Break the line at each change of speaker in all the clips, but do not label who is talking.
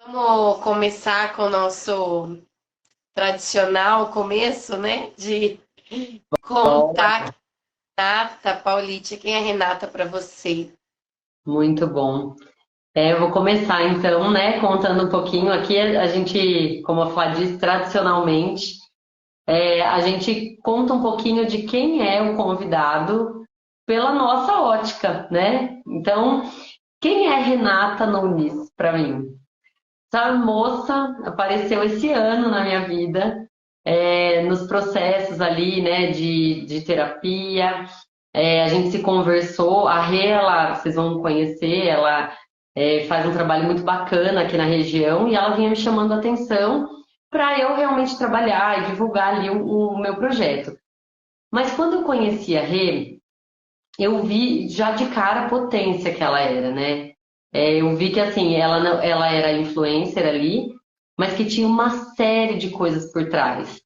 Vamos começar com o nosso tradicional começo, né? De
Bom,
contar Renata, Paulite, quem é Renata para você?
muito bom. Eu vou começar então, né, contando um pouquinho aqui. A gente, como a Flá disse, tradicionalmente, a gente conta um pouquinho de quem é o convidado pela nossa ótica, né? Então, quem é Renata Nunes para mim? Essa moça apareceu esse ano na minha vida, nos processos ali, né, de terapia. A gente se conversou, a Rê, vocês vão conhecer, ela faz um trabalho muito bacana aqui na região e ela vinha me chamando a atenção para eu realmente trabalhar e divulgar ali o meu projeto. Mas quando eu conheci a Rê, eu vi já de cara a potência que ela era, né? Eu vi que assim, ela era influencer ali, mas que tinha uma série de coisas por trás,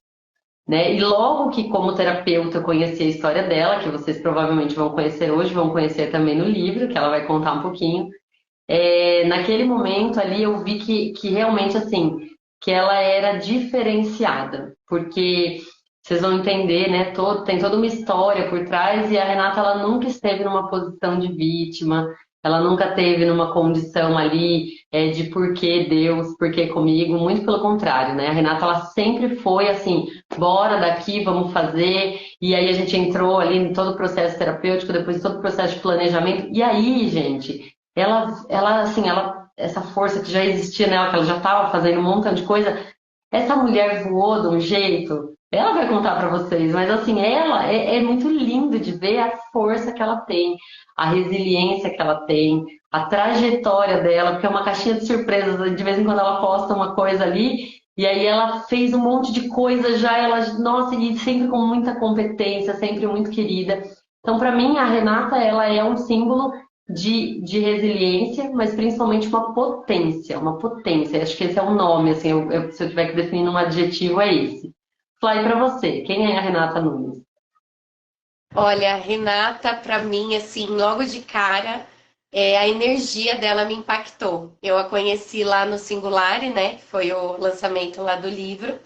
né? E logo que, como terapeuta, eu conheci a história dela, que vocês provavelmente vão conhecer hoje, vão conhecer também no livro, que ela vai contar um pouquinho. Naquele momento ali, eu vi que realmente, assim, que ela era diferenciada, porque vocês vão entender, né? Tem toda uma história por trás, e a Renata, ela nunca esteve numa posição de vítima, ela nunca teve numa condição ali, de por que Deus, por que comigo, muito pelo contrário, né? A Renata, ela sempre foi assim, bora daqui, vamos fazer, e aí a gente entrou ali em todo o processo terapêutico, depois todo o processo de planejamento, e aí, gente, essa força que já existia nela, que ela já estava fazendo um montão de coisa, essa mulher voou de um jeito. Ela vai contar para vocês, mas assim, ela é muito lindo de ver a força que ela tem, a resiliência que ela tem, a trajetória dela, porque é uma caixinha de surpresas. De vez em quando ela posta uma coisa ali, e aí ela fez um monte de coisa já, ela, nossa, e sempre com muita competência, sempre muito querida. Então, para mim, a Renata, ela é um símbolo de resiliência, mas principalmente uma potência, uma potência. Acho que esse é o nome, assim, se eu tiver que definir um adjetivo, é esse. Fly para você, quem é a Renata Nunes?
Olha, a Renata, para mim, assim, logo de cara, a energia dela me impactou. Eu a conheci lá no Singulare, né? Que foi o lançamento lá do livro.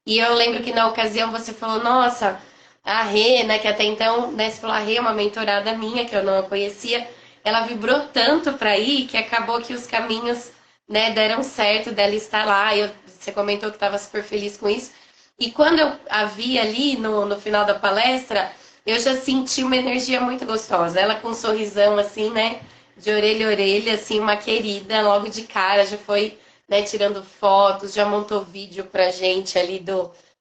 E eu lembro que na ocasião você falou, nossa, a Rê, né, que até então, né, você falou, a Rê é uma mentorada minha, que eu não a conhecia, ela vibrou tanto para ir que acabou que os caminhos, né, deram certo dela estar lá. Você comentou que estava super feliz com isso. E quando eu a vi ali no final da palestra, eu já senti uma energia muito gostosa. Ela com um sorrisão assim, né, de orelha a orelha, assim, uma querida, logo de cara, já foi, né, tirando fotos, já montou vídeo pra gente ali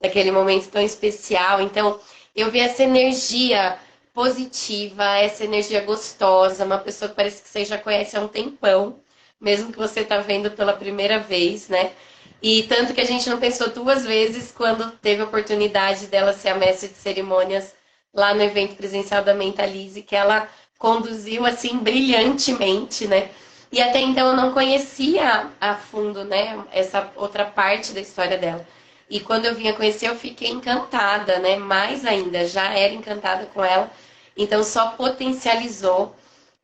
daquele momento tão especial. Então, eu vi essa energia positiva, essa energia gostosa, uma pessoa que parece que você já conhece há um tempão, mesmo que você tá vendo pela primeira vez, né? E tanto que a gente não pensou duas vezes quando teve a oportunidade dela ser a mestre de cerimônias lá no evento presencial da Mentalize, que ela conduziu assim brilhantemente, né? E até então eu não conhecia a fundo, né, essa outra parte da história dela. E quando eu vim a conhecer, eu fiquei encantada, né? Mais ainda, já era encantada com ela. Então só potencializou.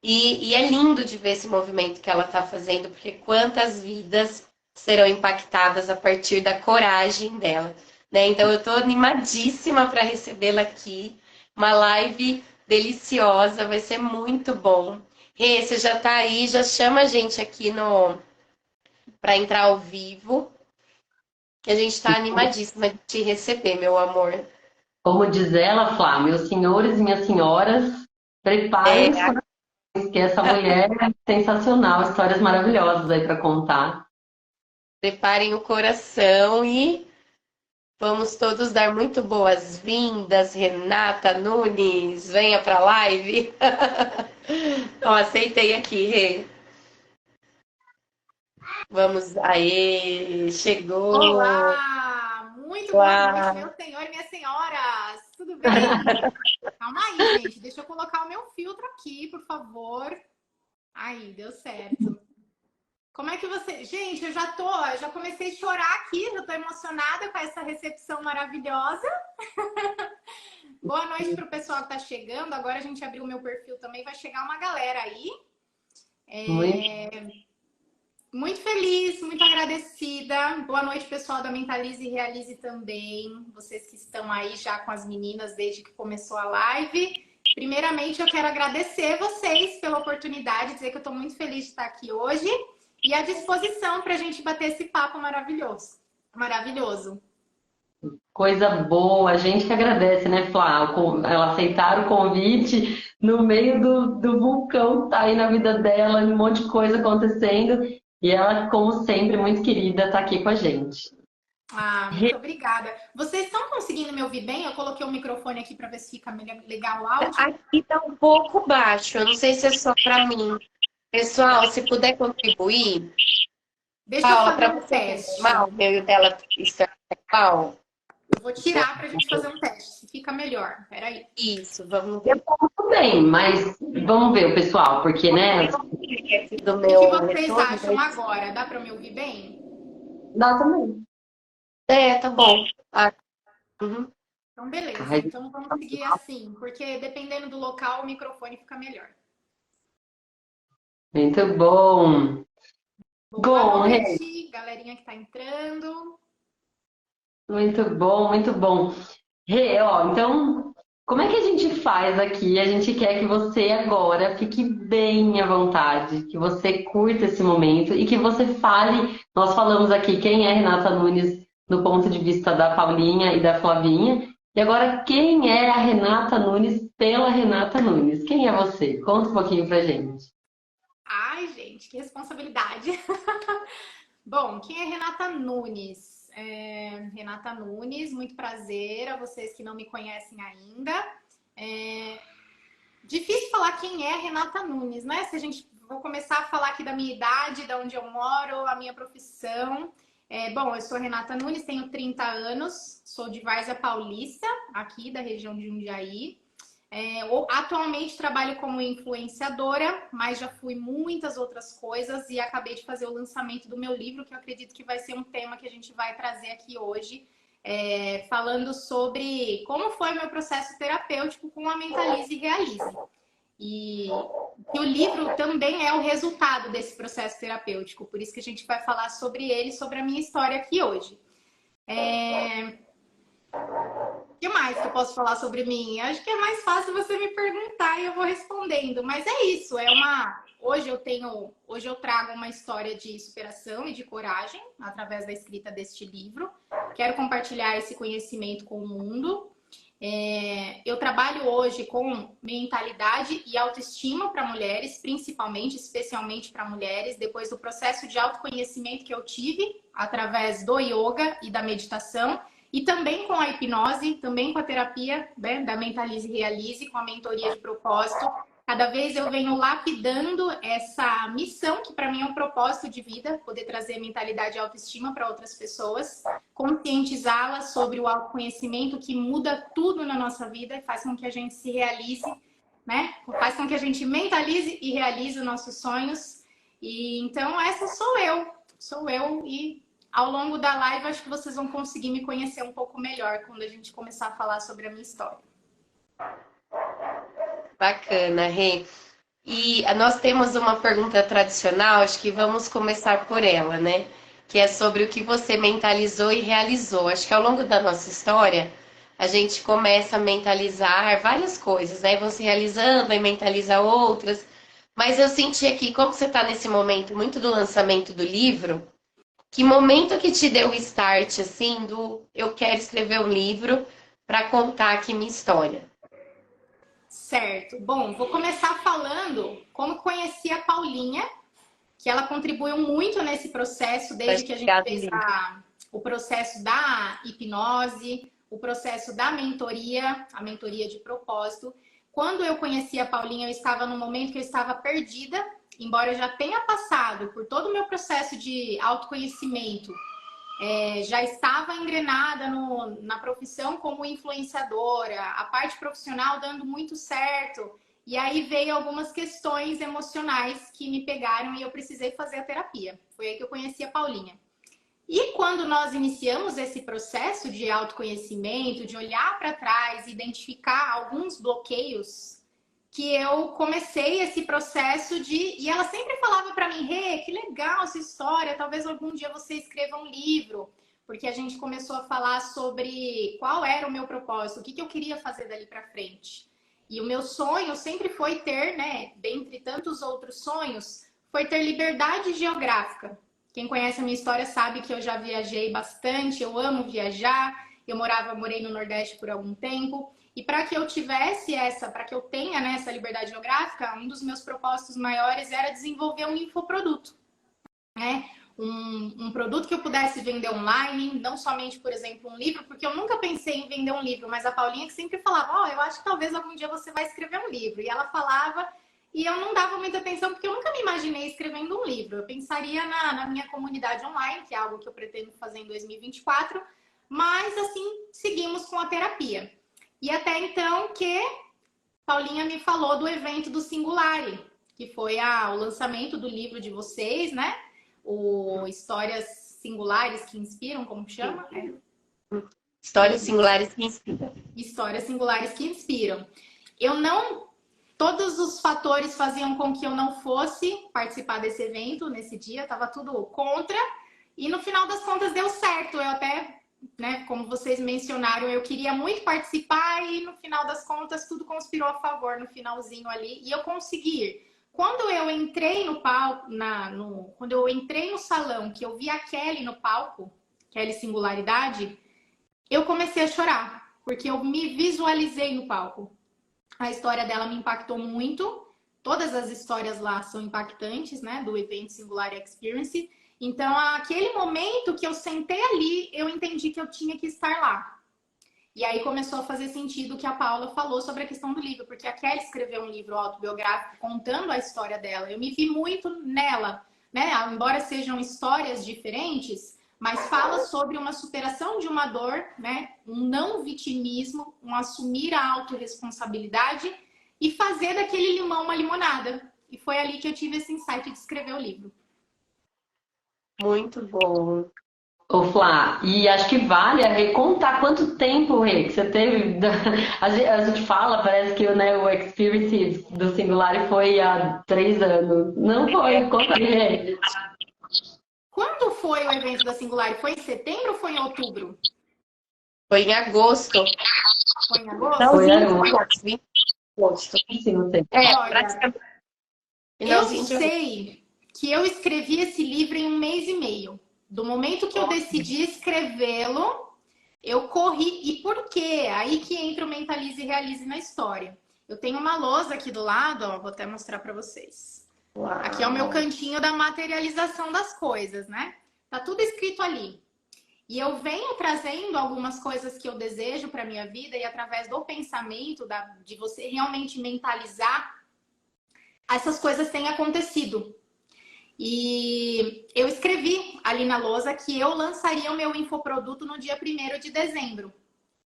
E é lindo de ver esse movimento que ela está fazendo, porque quantas vidas serão impactadas a partir da coragem dela, né? Então eu estou animadíssima para recebê-la aqui. Uma live deliciosa, vai ser muito bom. Rê, você já está aí, já chama a gente aqui no para entrar ao vivo, que a gente está animadíssima de te receber, meu amor.
Como diz ela, Flá, meus senhores e minhas senhoras, preparem os
É,
corações, que essa mulher é sensacional, histórias maravilhosas aí para contar.
preparem o coração e vamos todos dar muito boas-vindas, Renata Nunes, venha para a live. Então, aceitei aqui, Rê. Vamos, aê, chegou.
Olá! Muito boa noite,
Uau.
meu senhor e minhas senhoras! Tudo bem? Calma aí, gente. Deixa eu colocar o meu filtro aqui, por favor. Aí, deu certo. Como é que você. Gente, eu já comecei a chorar aqui, já tô emocionada com essa recepção maravilhosa. Boa noite para o pessoal que tá chegando. Agora a gente abriu o meu perfil também, vai chegar uma galera aí.
Muito
É, Muito feliz, muito agradecida. Boa noite, pessoal da Mentalize e Realize também. Vocês que estão aí já com as meninas desde que começou a live. Primeiramente, eu quero agradecer vocês pela oportunidade, dizer que eu estou muito feliz de estar aqui hoje e à disposição para a gente bater esse papo maravilhoso. Maravilhoso.
Coisa boa, a gente que agradece, né, Flá? Ela aceitar o convite no meio do vulcão que tá aí na vida dela, um monte de coisa acontecendo. E ela, como sempre, muito querida, tá aqui com a gente.
Ah, muito obrigada. Vocês estão conseguindo me ouvir bem? Eu coloquei o microfone aqui para ver se fica legal o áudio.
Aqui tá um pouco baixo, eu não sei se é só para mim. Pessoal, se puder contribuir,
Deixa eu
Paula,
fazer
para
um
você que é
teste.
normal, o meu e o dela está igual.
Eu vou tirar para a gente fazer um teste, se fica melhor. Peraí.
Isso, vamos ver.
Tudo bem, mas vamos ver o pessoal, porque, né?
Do
O
meu
que vocês
retorno,
acham agora? Dá para me ouvir bem?
Dá também.
É, tá bom. Uhum.
Então, beleza.
Ai,
Então, vamos seguir assim, porque dependendo do local, o microfone fica melhor.
muito bom.
Boa
Bom,
noite, galerinha que tá entrando.
muito bom, muito bom. Rê, ó, então, como é que a gente faz aqui? A gente quer que você agora fique bem à vontade, que você curta esse momento e que você fale. Nós falamos aqui quem é Renata Nunes no ponto de vista da Paulinha e da Flavinha. E agora, quem é a Renata Nunes pela Renata Nunes? Quem é você? Conta um pouquinho pra gente.
Ai, gente, que responsabilidade. Bom, quem é Renata Nunes? Renata Nunes, muito prazer a vocês que não me conhecem ainda. Difícil falar quem é Renata Nunes, né? Se a gente vou começar a falar aqui da minha idade, de onde eu moro, a minha profissão. Bom, eu sou Renata Nunes, tenho 30 anos, sou de Várzea Paulista, aqui da região de Jundiaí. Atualmente trabalho como influenciadora, mas já fui muitas outras coisas e acabei de fazer o lançamento do meu livro, que eu acredito que vai ser um tema que a gente vai trazer aqui hoje, falando sobre como foi o meu processo terapêutico com a Mentalize e Realize. E o livro também é o resultado desse processo terapêutico, por isso que a gente vai falar sobre ele, sobre a minha história aqui hoje. O que mais que eu posso falar sobre mim? Acho que é mais fácil você me perguntar e eu vou respondendo. Mas é isso, hoje eu trago uma história de superação e de coragem através da escrita deste livro. Quero compartilhar esse conhecimento com o mundo. Eu trabalho hoje com mentalidade e autoestima para mulheres, principalmente, especialmente para mulheres, depois do processo de autoconhecimento que eu tive através do yoga e da meditação. E também com a hipnose, também com a terapia, né, da Mentalize e Realize, com a mentoria de propósito. Cada vez eu venho lapidando essa missão, que para mim é um propósito de vida, poder trazer mentalidade e autoestima para outras pessoas, conscientizá-las sobre o autoconhecimento que muda tudo na nossa vida e faz com que a gente se realize, né? Faz com que a gente mentalize e realize os nossos sonhos. E então essa sou eu e ao longo da live, acho que vocês vão conseguir me conhecer um pouco melhor quando a gente começar a falar sobre a minha história.
Bacana, Rê. E nós temos uma pergunta tradicional, acho que vamos começar por ela, né? Que é sobre o que você mentalizou e realizou. Acho que ao longo da nossa história, a gente começa a mentalizar várias coisas, né? Vão se realizando e mentaliza outras. Mas eu senti aqui, como você está nesse momento muito do lançamento do livro, que momento que te deu o start, assim, do eu quero escrever um livro para contar aqui minha história?
Certo. Bom, vou começar falando como conheci a Paulinha, que ela contribuiu muito nesse processo, desde que a gente fez o processo da hipnose, o processo da mentoria, a mentoria de propósito. Quando eu conheci a Paulinha, eu estava num momento que eu estava perdida, embora eu já tenha passado por todo o meu processo de autoconhecimento, já estava engrenada na profissão como influenciadora, a parte profissional dando muito certo, e aí veio algumas questões emocionais que me pegaram e eu precisei fazer a terapia. Foi aí que eu conheci a Paulinha. E quando nós iniciamos esse processo de autoconhecimento, de olhar para trás, identificar alguns bloqueios que eu comecei esse processo de... E ela sempre falava para mim, Rê, que legal essa história, talvez algum dia você escreva um livro. Porque a gente começou a falar sobre qual era o meu propósito, o que eu queria fazer dali para frente. E o meu sonho sempre foi ter, né, dentre tantos outros sonhos, foi ter liberdade geográfica. Quem conhece a minha história sabe que eu já viajei bastante, eu amo viajar, morei no Nordeste por algum tempo. E para que eu tivesse para que eu tenha, né, essa liberdade geográfica, um dos meus propósitos maiores era desenvolver um infoproduto, né? Um produto que eu pudesse vender online, não somente, por exemplo, um livro, porque eu nunca pensei em vender um livro, mas a Paulinha que sempre falava, eu acho que talvez algum dia você vai escrever um livro. E ela falava, e eu não dava muita atenção, porque eu nunca me imaginei escrevendo um livro. Eu pensaria na minha comunidade online, que é algo que eu pretendo fazer em 2024, mas assim, seguimos com a terapia. E até então que Paulinha me falou do evento do Singulare, que foi o lançamento do livro de vocês, né? O Histórias Singulares que Inspiram, como chama?
Histórias Singulares que Inspiram.
Histórias Singulares que Inspiram. Eu não... Todos os fatores faziam com que eu não fosse participar desse evento nesse dia, estava tudo contra. E no final das contas deu certo. Eu até, né, como vocês mencionaram, eu queria muito participar e no final das contas tudo conspirou a favor no finalzinho ali. E eu consegui ir. Quando eu entrei no palco, quando eu entrei no salão, que eu vi a Kelly no palco, Kelly Singularidade, eu comecei a chorar, porque eu me visualizei no palco. A história dela me impactou muito. Todas as histórias lá são impactantes, né, do evento Singular Experience. Então, aquele momento que eu sentei ali, eu entendi que eu tinha que estar lá. E aí começou a fazer sentido o que a Paula falou sobre a questão do livro, porque a Kelly escreveu um livro autobiográfico contando a história dela. Eu me vi muito nela, né? Embora sejam histórias diferentes, mas fala sobre uma superação de uma dor, né? Um não vitimismo, um assumir a autorresponsabilidade e fazer daquele limão uma limonada. E foi ali que eu tive esse insight de escrever o livro.
Muito bom.
Ô, Flá, e acho que vale recontar quanto tempo, Rê, que você teve. A gente fala, parece que né, o Experience do Singular foi há 3 anos. Não foi, conta aí, Rê.
Quando foi o evento da Singular? Foi em setembro ou foi em outubro?
Foi em agosto.
Foi em agosto?
Não,
Foi em
agosto.
agosto. Sim, não sei.
Olha,
praticamente.
Eu sei que eu escrevi esse livro em 1 mês e meio. Do momento que eu decidi escrevê-lo, eu corri. E por quê? Aí que entra o Mentalize e Realize na história. Eu tenho uma lousa aqui do lado, ó, vou até mostrar para vocês.
Uau.
Aqui é o meu cantinho da materialização das coisas, né? Tá tudo escrito ali. E eu venho trazendo algumas coisas que eu desejo para minha vida e através do pensamento, de você realmente mentalizar, essas coisas têm acontecido. E eu escrevi ali na lousa que eu lançaria o meu infoproduto no dia 1º de dezembro.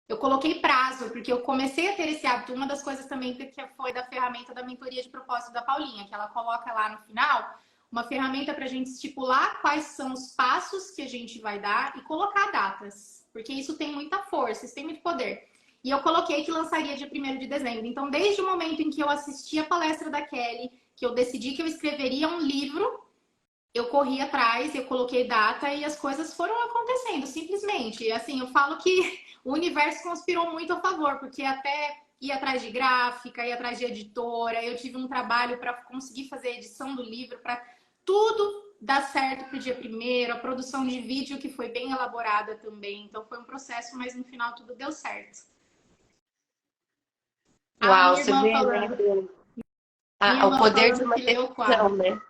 Eu coloquei prazo, porque eu comecei a ter esse hábito. Uma das coisas também que foi da ferramenta da mentoria de propósito da Paulinha, que ela coloca lá no final, uma ferramenta para a gente estipular quais são os passos que a gente vai dar e colocar datas. Porque isso tem muita força, isso tem muito poder. E eu coloquei que lançaria dia 1º de dezembro. Então, desde o momento em que eu assisti a palestra da Kelly, que eu decidi que eu escreveria um livro, eu corri atrás, eu coloquei data e as coisas foram acontecendo, simplesmente. Assim, eu falo que o universo conspirou muito a favor, porque até ir atrás de gráfica, ir atrás de editora, eu tive um trabalho para conseguir fazer a edição do livro, para tudo dar certo para o dia 1º, a produção de vídeo que foi bem elaborada também. Então foi um processo, mas no final tudo deu certo.
Uau, você vê, né? O poder de uma decisão, né?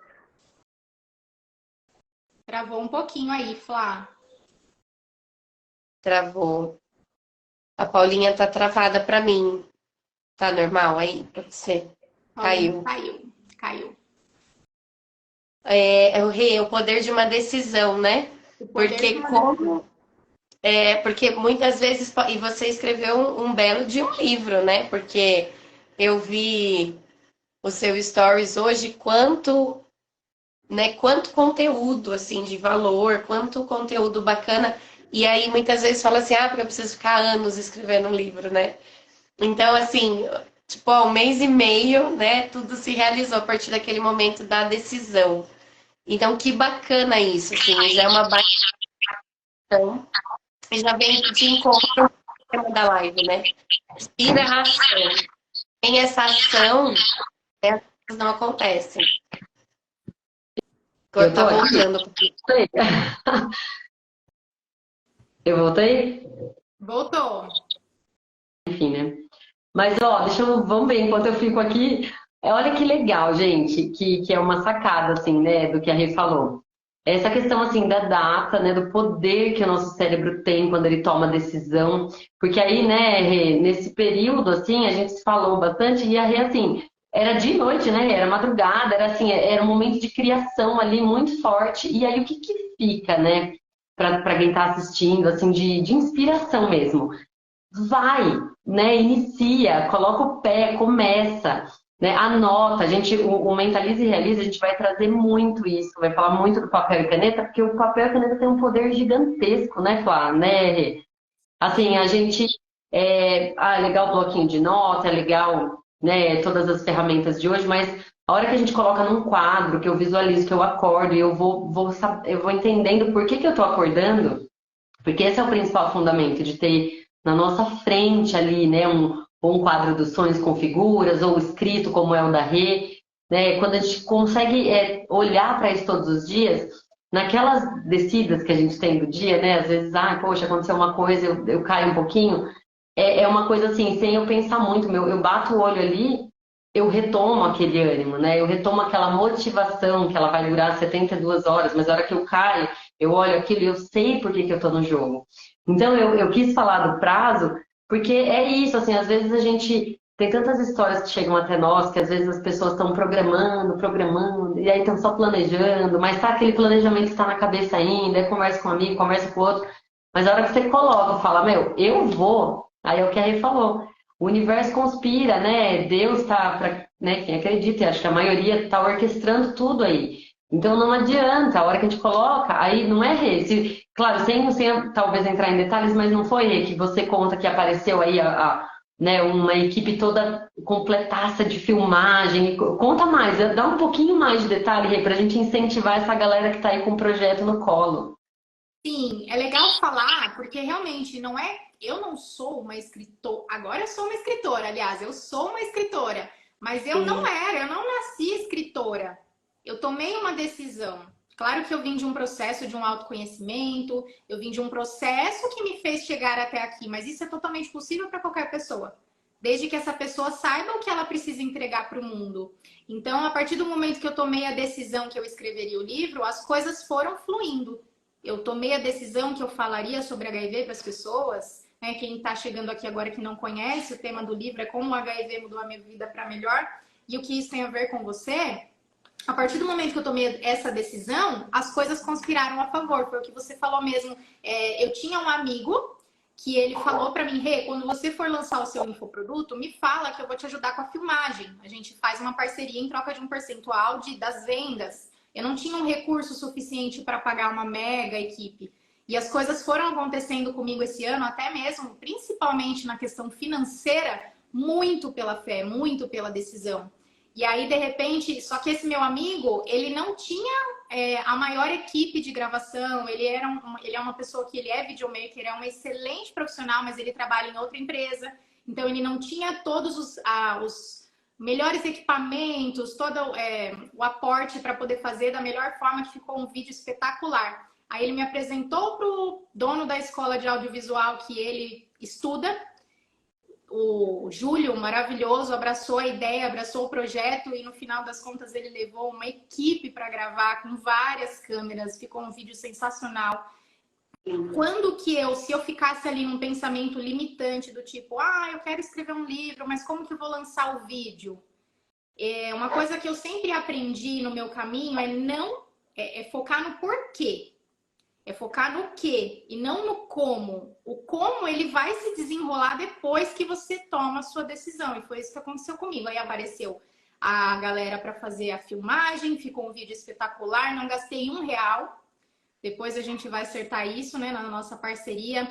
Travou um pouquinho aí, Flá.
Travou. A Paulinha tá travada para mim. Tá normal aí para você? Caiu.
Caiu.
O poder de uma decisão, né? Porque muitas vezes, e você escreveu um belo de um livro, né? Porque eu vi o seu stories hoje, quanto conteúdo, assim, de valor, quanto conteúdo bacana. E aí, muitas vezes fala assim, porque eu preciso ficar anos escrevendo um livro, né? Então, assim, tipo, há um mês e meio, né? Tudo se realizou a partir daquele momento da decisão. Então, que bacana isso, assim, já é uma baita ação. E já vem de encontro com o tema da live, né? Inspira a ação. Sem essa ação, né, as coisas não acontecem.
Eu
Tá
tô aqui.
voltando.
Voltei. Eu voltei?
Voltou.
Enfim, né? Mas, ó, vamos ver, enquanto eu fico aqui, olha que legal, gente, que é uma sacada, assim, né, do que a Rê falou. Essa questão, assim, da data, né, do poder que o nosso cérebro tem quando ele toma decisão, porque aí, né, Rê, nesse período, assim, a gente se falou bastante, e a Rê, assim, era de noite, né, era madrugada, era assim, era um momento de criação ali muito forte, e aí o que que fica, né, para quem está assistindo, assim, de inspiração mesmo? Vai, né? Inicia, coloca o pé, começa, né? Anota. O Mentalize e Realize, a gente vai trazer muito isso, vai falar muito do papel e caneta, porque o papel e caneta tem um poder gigantesco, né, Flá? Né? Rê? Assim, a gente é legal o bloquinho de nota, é legal, né, todas as ferramentas de hoje, mas a hora que a gente coloca num quadro, que eu visualizo, que eu acordo e eu vou entendendo por que que eu tô acordando, porque esse é o principal fundamento de ter na nossa frente ali, né, ou um quadro dos sonhos com figuras, ou escrito como é o da Rê, né? Quando a gente consegue olhar para isso todos os dias, naquelas descidas que a gente tem do dia, né? Às vezes, poxa, aconteceu uma coisa, eu caio um pouquinho. É uma coisa assim, sem eu pensar muito, eu bato o olho ali, eu retomo aquele ânimo, né? Eu retomo aquela motivação que ela vai durar 72 horas, mas a hora que eu caio, eu olho aquilo e eu sei por que que eu tô no jogo. Então eu quis falar do prazo, porque é isso, assim, às vezes a gente tem tantas histórias que chegam até nós, que às vezes as pessoas estão programando, e aí estão só planejando, mas tá aquele planejamento que está na cabeça ainda, aí conversa com um amigo, conversa com outro, mas a hora que você coloca, fala, meu, eu vou, aí é o que a Rê falou. O universo conspira, né? Deus está, para, né, quem acredita, e acho que a maioria está orquestrando tudo aí. Então não adianta, a hora que a gente coloca, aí não é Rê. Claro, sem talvez entrar em detalhes, mas não foi Rê que você conta que apareceu aí né, uma equipe toda completaça de filmagem. Conta mais, dá um pouquinho mais de detalhe, Rê, para a gente incentivar essa galera que está aí com o projeto no colo.
Sim, é legal falar, porque realmente não é. Eu não sou uma escritora. Agora eu sou uma escritora, aliás, eu sou uma escritora, mas eu não
Sim.
era, eu não nasci escritora. Eu tomei uma decisão. Claro que eu vim de um processo de um autoconhecimento, eu vim de um processo que me fez chegar até aqui, mas isso é totalmente possível para qualquer pessoa, desde que essa pessoa saiba o que ela precisa entregar para o mundo. Então, a partir do momento que eu tomei a decisão que eu escreveria o livro, as coisas foram fluindo. Eu tomei a decisão que eu falaria sobre HIV para as pessoas, né? Quem está chegando aqui agora que não conhece, o tema do livro é como o HIV mudou a minha vida para melhor e o que isso tem a ver com você. A partir do momento que eu tomei essa decisão, as coisas conspiraram a favor. Foi o que você falou mesmo. Eu tinha um amigo que ele falou para mim, Rê, quando você for lançar o seu infoproduto, me fala que eu vou te ajudar com a filmagem. A gente faz uma parceria em troca de um percentual das vendas. Eu não tinha um recurso suficiente para pagar uma mega equipe. E as coisas foram acontecendo comigo esse ano, até mesmo, principalmente na questão financeira, muito pela fé, muito pela decisão. E aí, de repente, só que esse meu amigo, ele não tinha a maior equipe de gravação, ele é uma pessoa que ele é videomaker, é um excelente profissional, mas ele trabalha em outra empresa, então ele não tinha todos os melhores equipamentos, todo o aporte para poder fazer da melhor forma, que ficou um vídeo espetacular. Aí ele me apresentou para o dono da escola de audiovisual que ele estuda, o Júlio, maravilhoso, abraçou a ideia, abraçou o projeto e no final das contas ele levou uma equipe para gravar com várias câmeras, ficou um vídeo sensacional. Quando que se eu ficasse ali num pensamento limitante do tipo, eu quero escrever um livro, mas como que eu vou lançar o vídeo? Uma coisa que eu sempre aprendi no meu caminho é focar no porquê. É focar no quê e não no como. O como ele vai se desenrolar depois que você toma a sua decisão. E foi isso que aconteceu comigo. Aí apareceu a galera para fazer a filmagem, ficou um vídeo espetacular, não gastei R$1. Depois a gente vai acertar isso, né, na nossa parceria.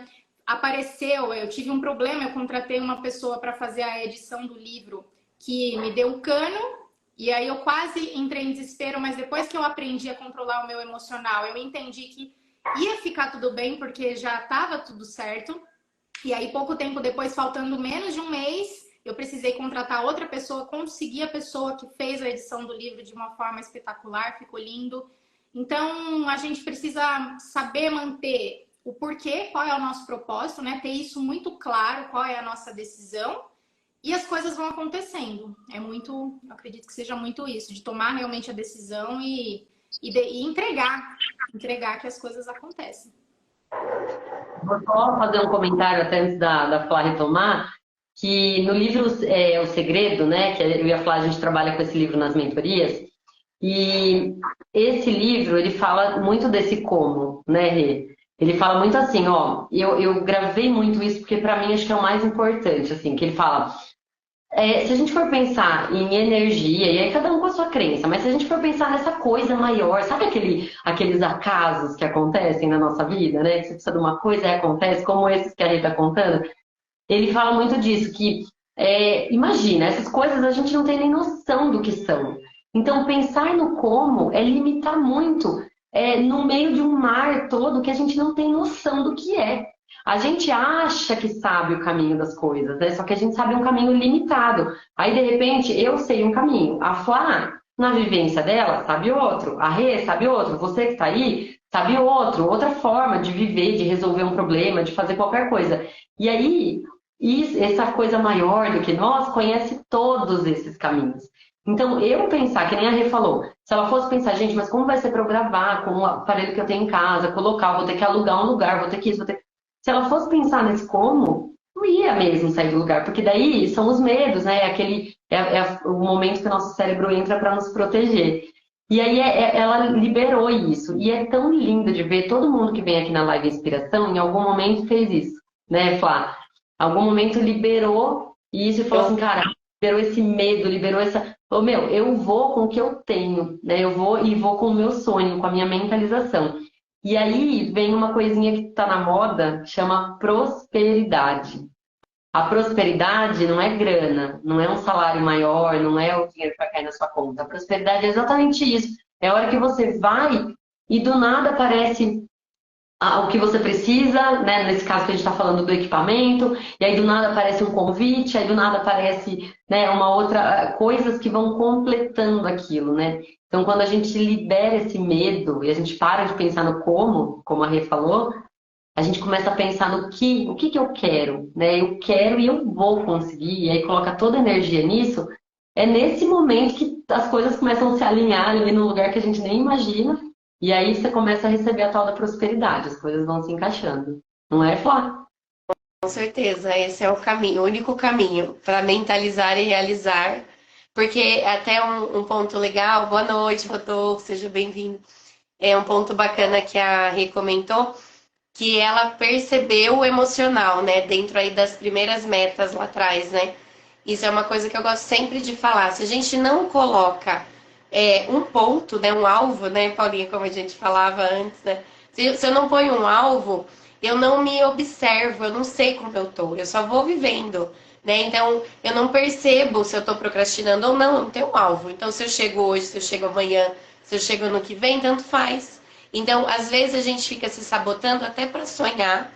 Eu tive um problema, eu contratei uma pessoa para fazer a edição do livro. que me deu um cano, e aí eu quase entrei em desespero, mas depois que eu aprendi a controlar o meu emocional, eu entendi que ia ficar tudo bem, porque já estava tudo certo. E aí, pouco tempo depois, faltando menos de um mês, eu precisei contratar outra pessoa, consegui a pessoa que fez a edição do livro de uma forma espetacular, ficou lindo. Então, a gente precisa saber manter o porquê, qual é o nosso propósito, né? Ter isso muito claro, qual é a nossa decisão, e as coisas vão acontecendo. Eu acredito que seja muito isso, de tomar realmente a decisão e entregar que as coisas acontecem.
Vou só fazer um comentário até antes da Flá retomar, que no livro O Segredo, né, que eu e a Flá, a gente trabalha com esse livro nas mentorias, e esse livro, ele fala muito desse como, né, Rê? Ele fala muito assim, ó, eu gravei muito isso porque para mim acho que é o mais importante, assim, que ele fala, se a gente for pensar em energia, e aí cada um com a sua crença, mas se a gente for pensar nessa coisa maior, sabe aqueles acasos que acontecem na nossa vida, né? Que você precisa de uma coisa e acontece, como esses que a Rê está contando, ele fala muito disso, que imagina, essas coisas a gente não tem nem noção do que são. Então, pensar no como é limitar muito, no meio de um mar todo que a gente não tem noção do que é. A gente acha que sabe o caminho das coisas, né? Só que a gente sabe um caminho limitado. Aí, de repente, eu sei um caminho. A Flá, na vivência dela, sabe outro. A Rê sabe outro. Você que está aí, sabe outro. Outra forma de viver, de resolver um problema, de fazer qualquer coisa. E aí, essa coisa maior do que nós conhece todos esses caminhos. Então, eu pensar, que nem a Rê falou, se ela fosse pensar, gente, mas como vai ser para eu gravar com o aparelho que eu tenho em casa, colocar, vou ter que alugar um lugar, vou ter que isso, vou ter... Se ela fosse pensar nesse como, não ia mesmo sair do lugar, porque daí são os medos, né? O momento que o nosso cérebro entra para nos proteger. E aí ela liberou isso. E é tão lindo de ver todo mundo que vem aqui na Live Inspiração, em algum momento fez isso, né, Flá? Algum momento liberou isso e falou assim, cara, liberou esse medo, liberou essa... Falou, meu, eu vou com o que eu tenho, né? Eu vou com o meu sonho, com a minha mentalização. E aí vem uma coisinha que está na moda, chama prosperidade. A prosperidade não é grana, não é um salário maior, não é o dinheiro que vai cair na sua conta. A prosperidade é exatamente isso. É a hora que você vai e do nada aparece o que você precisa, né? Nesse caso que a gente está falando do equipamento, e aí do nada aparece um convite, aí do nada aparece, né, uma outra, coisas que vão completando aquilo, né? Então, quando a gente libera esse medo e a gente para de pensar no como a Rê falou, a gente começa a pensar no o que eu quero, né? Eu quero e eu vou conseguir, e aí coloca toda a energia nisso, é nesse momento que as coisas começam a se alinhar ali no lugar que a gente nem imagina, e aí você começa a receber a tal da prosperidade, as coisas vão se encaixando. Não é, Flá?
Com certeza, esse é o caminho, o único caminho para mentalizar e realizar. Porque até um ponto legal, boa noite, Rodolfo, seja bem-vindo. É um ponto bacana que a Rê comentou, que ela percebeu o emocional, né? Dentro aí das primeiras metas lá atrás, né? Isso é uma coisa que eu gosto sempre de falar. Se a gente não coloca um ponto, né? Um alvo, né, Paulinha, como a gente falava antes, né? Se eu não ponho um alvo, eu não me observo, eu não sei como eu tô, eu só vou vivendo, né? Então, eu não percebo se eu tô procrastinando ou não, eu não tenho um alvo. Então, se eu chego hoje, se eu chego amanhã, se eu chego ano que vem, tanto faz. Então, às vezes a gente fica se sabotando até para sonhar,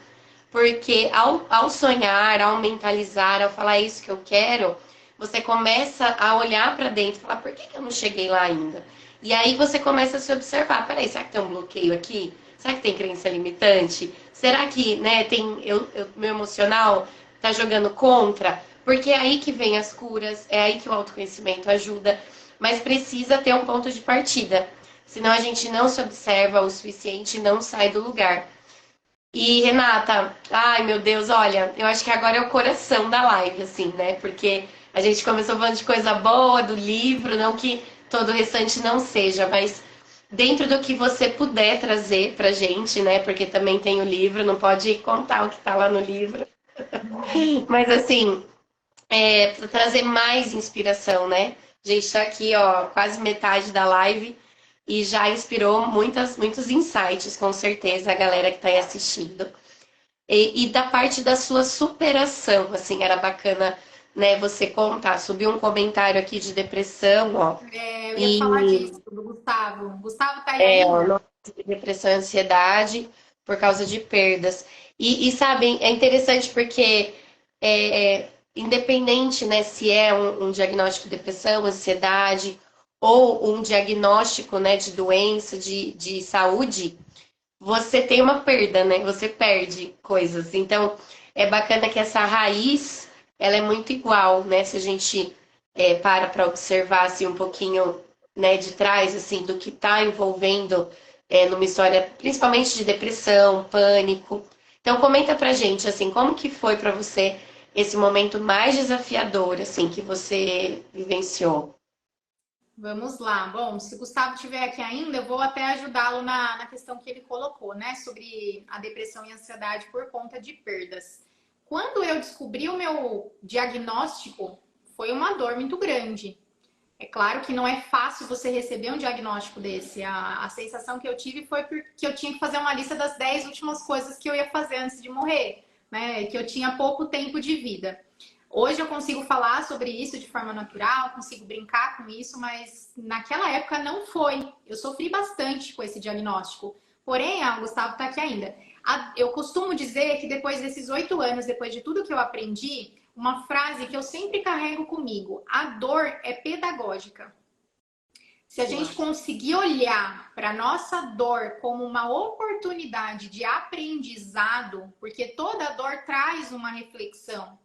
porque ao sonhar, ao mentalizar, ao falar isso que eu quero, você começa a olhar para dentro e falar, por que eu não cheguei lá ainda? E aí você começa a se observar, peraí, será que tem um bloqueio aqui? Será que tem crença limitante? Será que, né, meu emocional tá jogando contra? Porque é aí que vem as curas, é aí que o autoconhecimento ajuda, mas precisa ter um ponto de partida. Senão a gente não se observa o suficiente e não sai do lugar. E, Renata, ai meu Deus, olha, eu acho que agora é o coração da live, assim, né? Porque a gente começou falando de coisa boa, do livro, não que todo o restante não seja, mas dentro do que você puder trazer pra gente, né? Porque também tem o livro, não pode contar o que tá lá no livro. Mas assim, pra trazer mais inspiração, né? A gente tá aqui, ó, quase metade da live e já inspirou muitos insights, com certeza, a galera que tá aí assistindo. E da parte da sua superação, assim, era bacana, né, você contar. Subiu um comentário aqui de depressão, ó.
Eu ia falar
E
disso, do Gustavo. Gustavo tá aí ainda?
ó, depressão e ansiedade por causa de perdas. E sabem, é interessante porque independente, né, se é um diagnóstico de depressão, ansiedade ou um diagnóstico, né, de doença, de saúde, você tem uma perda, né? Você perde coisas. Então, é bacana que essa raiz, ela é muito igual, né? Se a gente para observar assim um pouquinho, né, de trás, assim, do que está envolvendo numa história, principalmente de depressão, pânico. Então, comenta pra gente, assim, como que foi para você esse momento mais desafiador, assim, que você vivenciou?
Vamos lá. Bom, se o Gustavo estiver aqui ainda, eu vou até ajudá-lo na questão que ele colocou, né? Sobre a depressão e ansiedade por conta de perdas. Quando eu descobri o meu diagnóstico, foi uma dor muito grande. É claro que não é fácil você receber um diagnóstico desse. A sensação que eu tive foi porque eu tinha que fazer uma lista das 10 últimas coisas que eu ia fazer antes de morrer, né? Que eu tinha pouco tempo de vida. Hoje eu consigo falar sobre isso de forma natural, consigo brincar com isso, mas naquela época não foi. Eu sofri bastante com esse diagnóstico. Porém, o Gustavo está aqui ainda. Eu costumo dizer que depois desses 8 anos, depois de tudo que eu aprendi, uma frase que eu sempre carrego comigo: a dor é pedagógica. Se a gente conseguir olhar para a nossa dor como uma oportunidade de aprendizado, porque toda dor traz uma reflexão.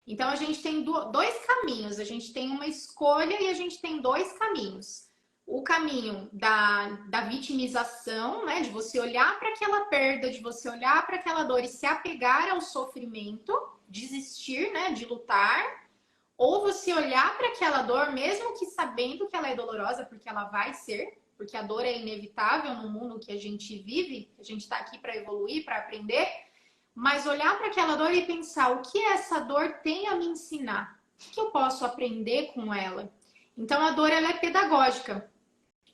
Então, a gente tem dois caminhos. A gente tem uma escolha e a gente tem dois caminhos. O caminho da vitimização, né? De você olhar para aquela perda, de você olhar para aquela dor e se apegar ao sofrimento, desistir, né? De lutar. Ou você olhar para aquela dor, mesmo que sabendo que ela é dolorosa, porque ela vai ser, porque a dor é inevitável no mundo que a gente vive, a gente está aqui para evoluir, para aprender, mas olhar para aquela dor e pensar: o que essa dor tem a me ensinar? O que eu posso aprender com ela? Então, a dor ela é pedagógica.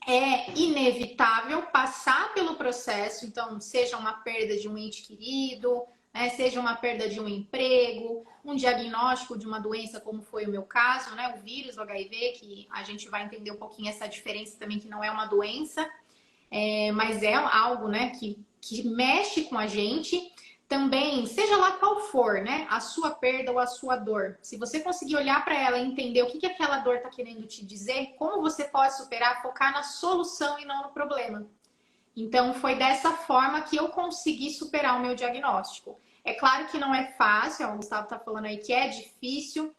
É inevitável passar pelo processo, então, seja uma perda de um ente querido, né, seja uma perda de um emprego, um diagnóstico de uma doença, como foi o meu caso, né, o vírus do HIV, que a gente vai entender um pouquinho essa diferença também, que não é uma doença, mas é algo, né, que mexe com a gente. Também, seja lá qual for, né, a sua perda ou a sua dor, se você conseguir olhar para ela e entender o que aquela dor está querendo te dizer, como você pode superar, focar na solução e não no problema. Então, foi dessa forma que eu consegui superar o meu diagnóstico. É claro que não é fácil, o Gustavo está falando aí que é difícil,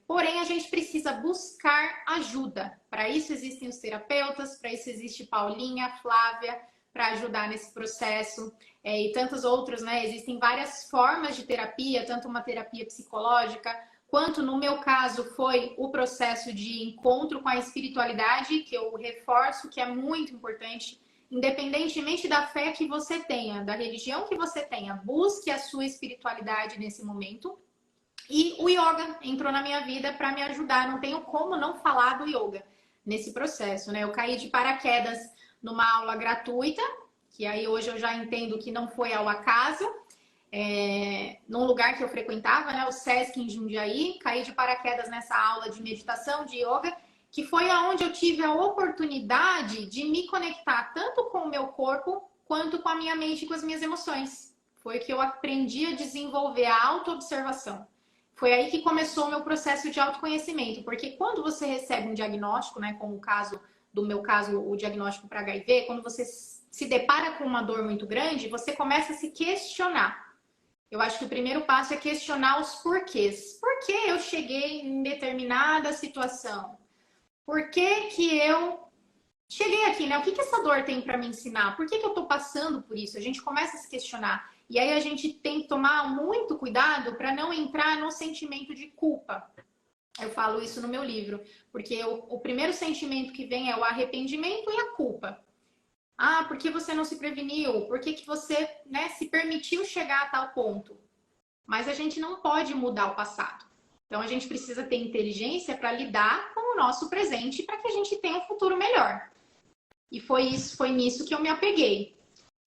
porém a gente precisa buscar ajuda. Para isso existem os terapeutas, para isso existe Paulinha, Flávia, para ajudar nesse processo, e tantos outros, né? Existem várias formas de terapia, tanto uma terapia psicológica, quanto no meu caso foi o processo de encontro com a espiritualidade, que eu reforço que é muito importante, independentemente da fé que você tenha, da religião que você tenha, busque a sua espiritualidade nesse momento. E o yoga entrou na minha vida para me ajudar, não tenho como não falar do yoga nesse processo, né? Eu caí de paraquedas numa aula gratuita, que aí hoje eu já entendo que não foi ao acaso, num lugar que eu frequentava, né, o Sesc em Jundiaí, caí de paraquedas nessa aula de meditação, de yoga, que foi aonde eu tive a oportunidade de me conectar tanto com o meu corpo, quanto com a minha mente e com as minhas emoções. Foi que eu aprendi a desenvolver a autoobservação. Foi aí que começou o meu processo de autoconhecimento, porque quando você recebe um diagnóstico, né, como o caso do meu caso, o diagnóstico para HIV, quando você se depara com uma dor muito grande, você começa a se questionar. Eu acho que o primeiro passo é questionar os porquês. Por que eu cheguei em determinada situação? Por que que eu cheguei aqui, né? O que que essa dor tem para me ensinar? Por que que eu estou passando por isso? A gente começa a se questionar. E aí a gente tem que tomar muito cuidado para não entrar no sentimento de culpa. Eu falo isso no meu livro, porque o primeiro sentimento que vem é o arrependimento e a culpa. Ah, por que você não se preveniu? Por que que você, né, se permitiu chegar a tal ponto? Mas a gente não pode mudar o passado. Então a gente precisa ter inteligência para lidar com o nosso presente para que a gente tenha um futuro melhor. E foi nisso que eu me apeguei.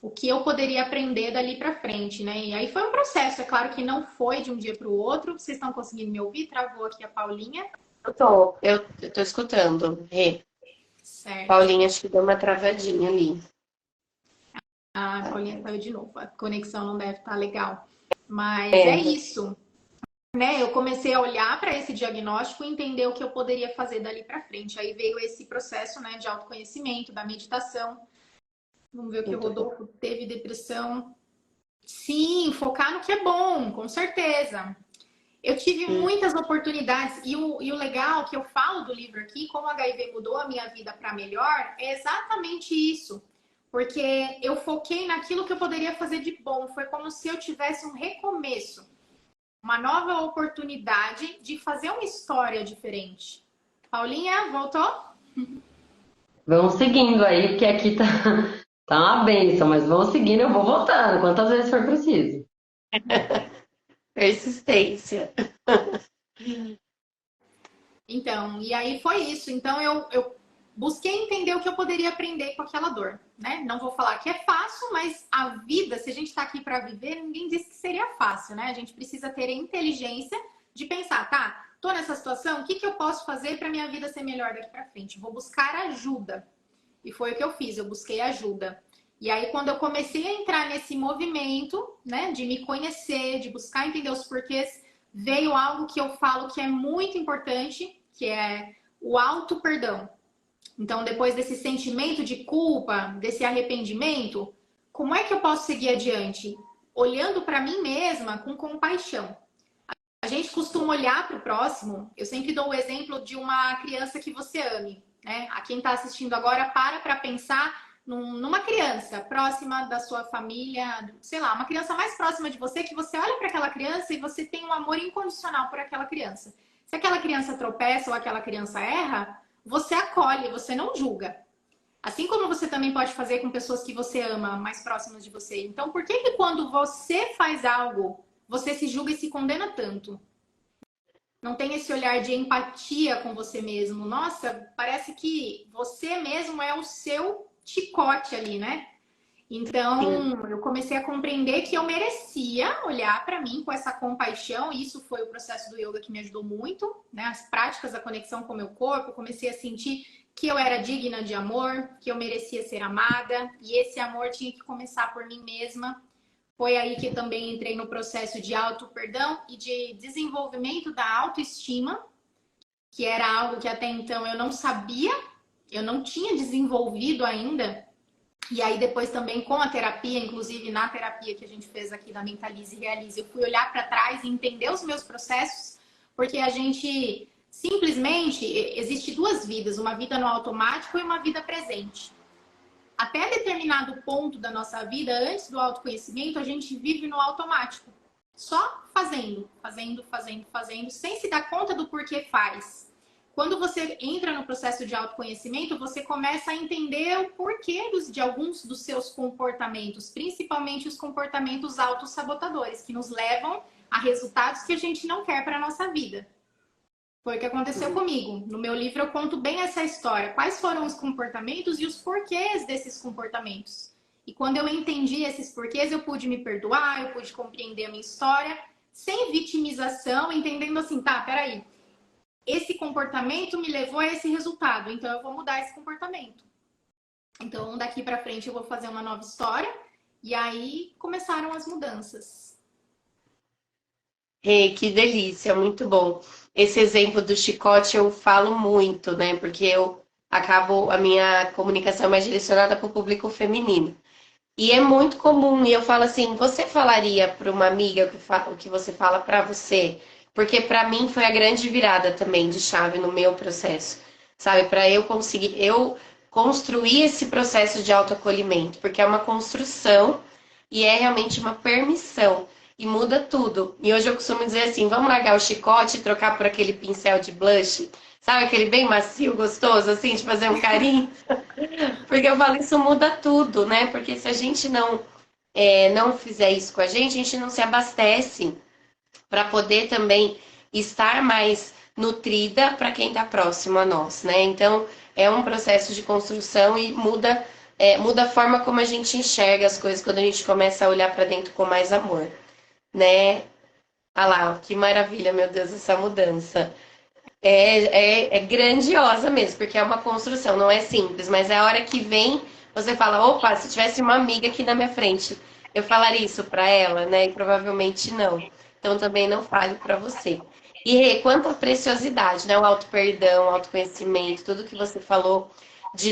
o que eu poderia aprender dali para frente, né? E aí foi um processo, é claro que não foi de um dia para o outro. Vocês estão conseguindo me ouvir? Travou aqui a Paulinha.
Eu tô escutando. Rê.
Certo.
Paulinha, acho que deu uma travadinha ali.
A Paulinha saiu de novo. A conexão não deve estar legal. Mas é
É,
isso, né? Eu comecei a olhar para esse diagnóstico e entender o que eu poderia fazer dali para frente. Aí veio esse processo, né, de autoconhecimento, da meditação. Vamos ver o que o
muito bom.
Rodolfo teve depressão. Sim, focar no que é bom, com certeza. Eu tive
Hum,
muitas oportunidades e o legal que eu falo do livro aqui, como o HIV mudou a minha vida para melhor, é exatamente isso. Porque eu foquei naquilo que eu poderia fazer de bom. Foi como se eu tivesse um recomeço, uma nova oportunidade de fazer uma história diferente. Paulinha, voltou?
Vamos seguindo aí, porque aqui tá, tá uma bênção, mas vamos seguindo, eu vou voltando, quantas vezes for preciso.
Persistência.
Então, e aí foi isso. Então eu busquei entender o que eu poderia aprender com aquela dor, né? Não vou falar que é fácil, mas a vida, se a gente está aqui para viver, ninguém disse que seria fácil, né? A gente precisa ter a inteligência de pensar, tá? Tô nessa situação, o que eu posso fazer para minha vida ser melhor daqui para frente? Vou buscar ajuda. E foi o que eu fiz, eu busquei ajuda. E aí, quando eu comecei a entrar nesse movimento, né, de me conhecer, de buscar entender os porquês, veio algo que eu falo que é muito importante, que é o auto-perdão. Então, depois desse sentimento de culpa, desse arrependimento, como é que eu posso seguir adiante? Olhando para mim mesma com compaixão. A gente costuma olhar para o próximo, eu sempre dou o exemplo de uma criança que você ame, né? A quem está assistindo agora, para pensar numa criança próxima da sua família, sei lá, uma criança mais próxima de você, que você olha para aquela criança e você tem um amor incondicional por aquela criança. Se aquela criança tropeça ou aquela criança erra, você acolhe, você não julga. Assim como você também pode fazer com pessoas que você ama, mais próximas de você. Então, por que quando você faz algo, você se julga e se condena tanto? Não tem esse olhar de empatia com você mesmo. Nossa, parece que você mesmo é o seu chicote ali, né?
Sim.
Então, eu comecei a compreender que eu merecia olhar para mim com essa compaixão, e isso foi o processo do yoga que me ajudou muito, né? As práticas, a conexão com o meu corpo, comecei a sentir que eu era digna de amor, que eu merecia ser amada, e esse amor tinha que começar por mim mesma. Foi aí que também entrei no processo de auto-perdão e de desenvolvimento da autoestima, que era algo que até então eu não sabia, eu não tinha desenvolvido ainda. E aí depois também com a terapia, inclusive na terapia que a gente fez aqui da Mentalize e Realize, eu fui olhar para trás e entender os meus processos, porque a gente simplesmente existe duas vidas, uma vida no automático e uma vida presente. Até determinado ponto da nossa vida, antes do autoconhecimento, a gente vive no automático. Só fazendo, fazendo, fazendo, fazendo, sem se dar conta do porquê faz. Quando você entra no processo de autoconhecimento, você começa a entender o porquê de alguns dos seus comportamentos, principalmente os comportamentos autossabotadores, que nos levam a resultados que a gente não quer para a nossa vida. Foi o que aconteceu comigo. No meu livro eu conto bem essa história. Quais foram os comportamentos e os porquês desses comportamentos. E quando eu entendi esses porquês, eu pude me perdoar, eu pude compreender a minha história, sem vitimização, entendendo assim, tá, peraí, esse comportamento me levou a esse resultado, então eu vou mudar esse comportamento. Então, daqui para frente eu vou fazer uma nova história, e aí começaram as mudanças.
Rê, que delícia, muito bom. Esse exemplo do chicote eu falo muito, né? Porque eu acabo, a minha comunicação é mais direcionada para o público feminino. E é muito comum, e eu falo assim, você falaria para uma amiga o que você fala para você? Porque para mim foi a grande virada também de chave no meu processo, sabe? Para eu conseguir, eu construir esse processo de autoacolhimento, porque é uma construção e é realmente uma permissão e muda tudo. E hoje eu costumo dizer assim, vamos largar o chicote e trocar por aquele pincel de blush, sabe? Aquele bem macio, gostoso, assim, de fazer um carinho. Porque eu falo, isso muda tudo, né? Porque se a gente não fizer isso com a gente não se abastece para poder também estar mais nutrida para quem está próximo a nós, né? Então, é um processo de construção e muda muda a forma como a gente enxerga as coisas quando a gente começa a olhar para dentro com mais amor, né? Ah lá, que maravilha, meu Deus, essa mudança. É grandiosa mesmo, porque é uma construção, não é simples, mas é a hora que vem, você fala, opa, se tivesse uma amiga aqui na minha frente, eu falaria isso para ela, né? E provavelmente não. Então também não fale para você. E Rê, quanta preciosidade, né? O auto-perdão, o autoconhecimento, tudo que você falou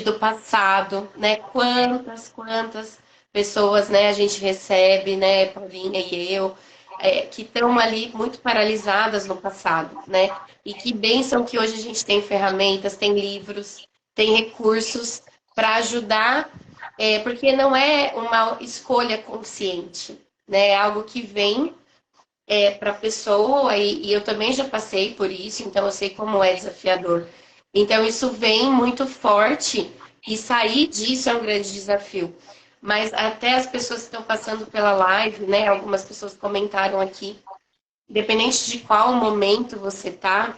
do passado, né? Quantas pessoas, né, a gente recebe, né, Paulinha e eu, que estão ali muito paralisadas no passado, né? E que bênção que hoje a gente tem ferramentas, tem livros, tem recursos para ajudar, porque não é uma escolha consciente, né? É algo que vem para a pessoa, e eu também já passei por isso, então eu sei como é desafiador. Então isso vem muito forte e sair disso é um grande desafio. Mas até as pessoas que estão passando pela live, né? Algumas pessoas comentaram aqui, independente de qual momento você tá,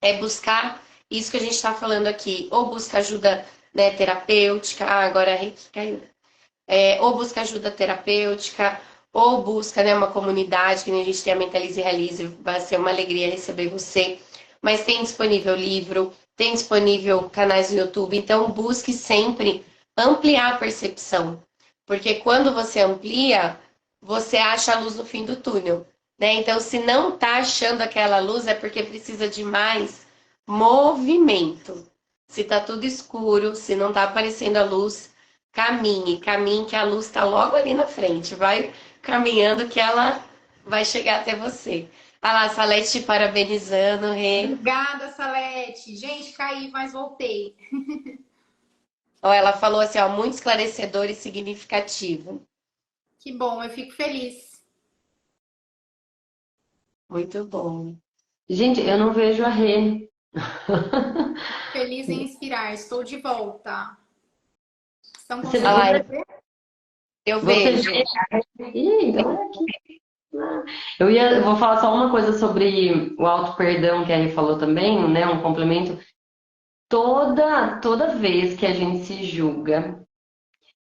é buscar isso que a gente está falando aqui, ou busca ajuda, né, terapêutica, agora a Reiki caiu, ou busca ajuda terapêutica, ou busca, né, uma comunidade, que nem a gente tem a Mentalize e Realize, vai ser uma alegria receber você. Mas tem disponível livro, tem disponível canais no YouTube, então busque sempre ampliar a percepção. Porque quando você amplia, você acha a luz no fim do túnel, né? Então, se não está achando aquela luz, é porque precisa de mais movimento. Se está tudo escuro, se não está aparecendo a luz, caminhe, que a luz está logo ali na frente. Vai caminhando que ela vai chegar até você. Ah lá, Salete te parabenizando, Rê.
Obrigada, Salete. Gente, caí, mas voltei.
Ó, ela falou assim, ó, muito esclarecedor e significativo.
Que bom, eu fico feliz.
Muito bom.
Gente, eu não vejo a Rê.
Feliz em inspirar. Estou de volta. Estão
Você,
Ah lá,
conseguindo
você,
ver?
eu
você
vejo.
Ih, então é aqui. Eu vou falar só uma coisa sobre o auto-perdão que a Rê falou também, né? Um complemento. Toda vez que a gente se julga,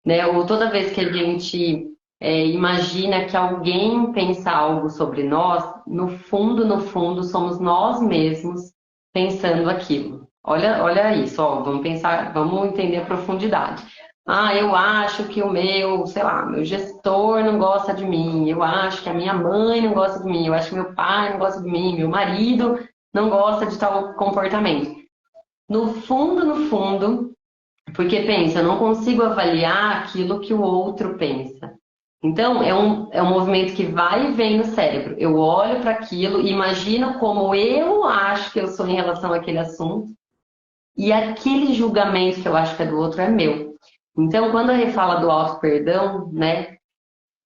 né? Ou toda vez que a gente imagina que alguém pensa algo sobre nós, no fundo, somos nós mesmos pensando aquilo. Olha isso, ó, vamos pensar, vamos entender a profundidade. Ah, eu acho que o meu, sei lá, meu gestor não gosta de mim, eu acho que a minha mãe não gosta de mim, eu acho que meu pai não gosta de mim, meu marido não gosta de tal comportamento. No fundo, porque pensa, eu não consigo avaliar aquilo que o outro pensa. Então, é um movimento que vai e vem no cérebro. Eu olho para aquilo, imagino como eu acho que eu sou em relação àquele assunto, e aquele julgamento que eu acho que é do outro é meu. Então, quando a gente fala do auto-perdão, né?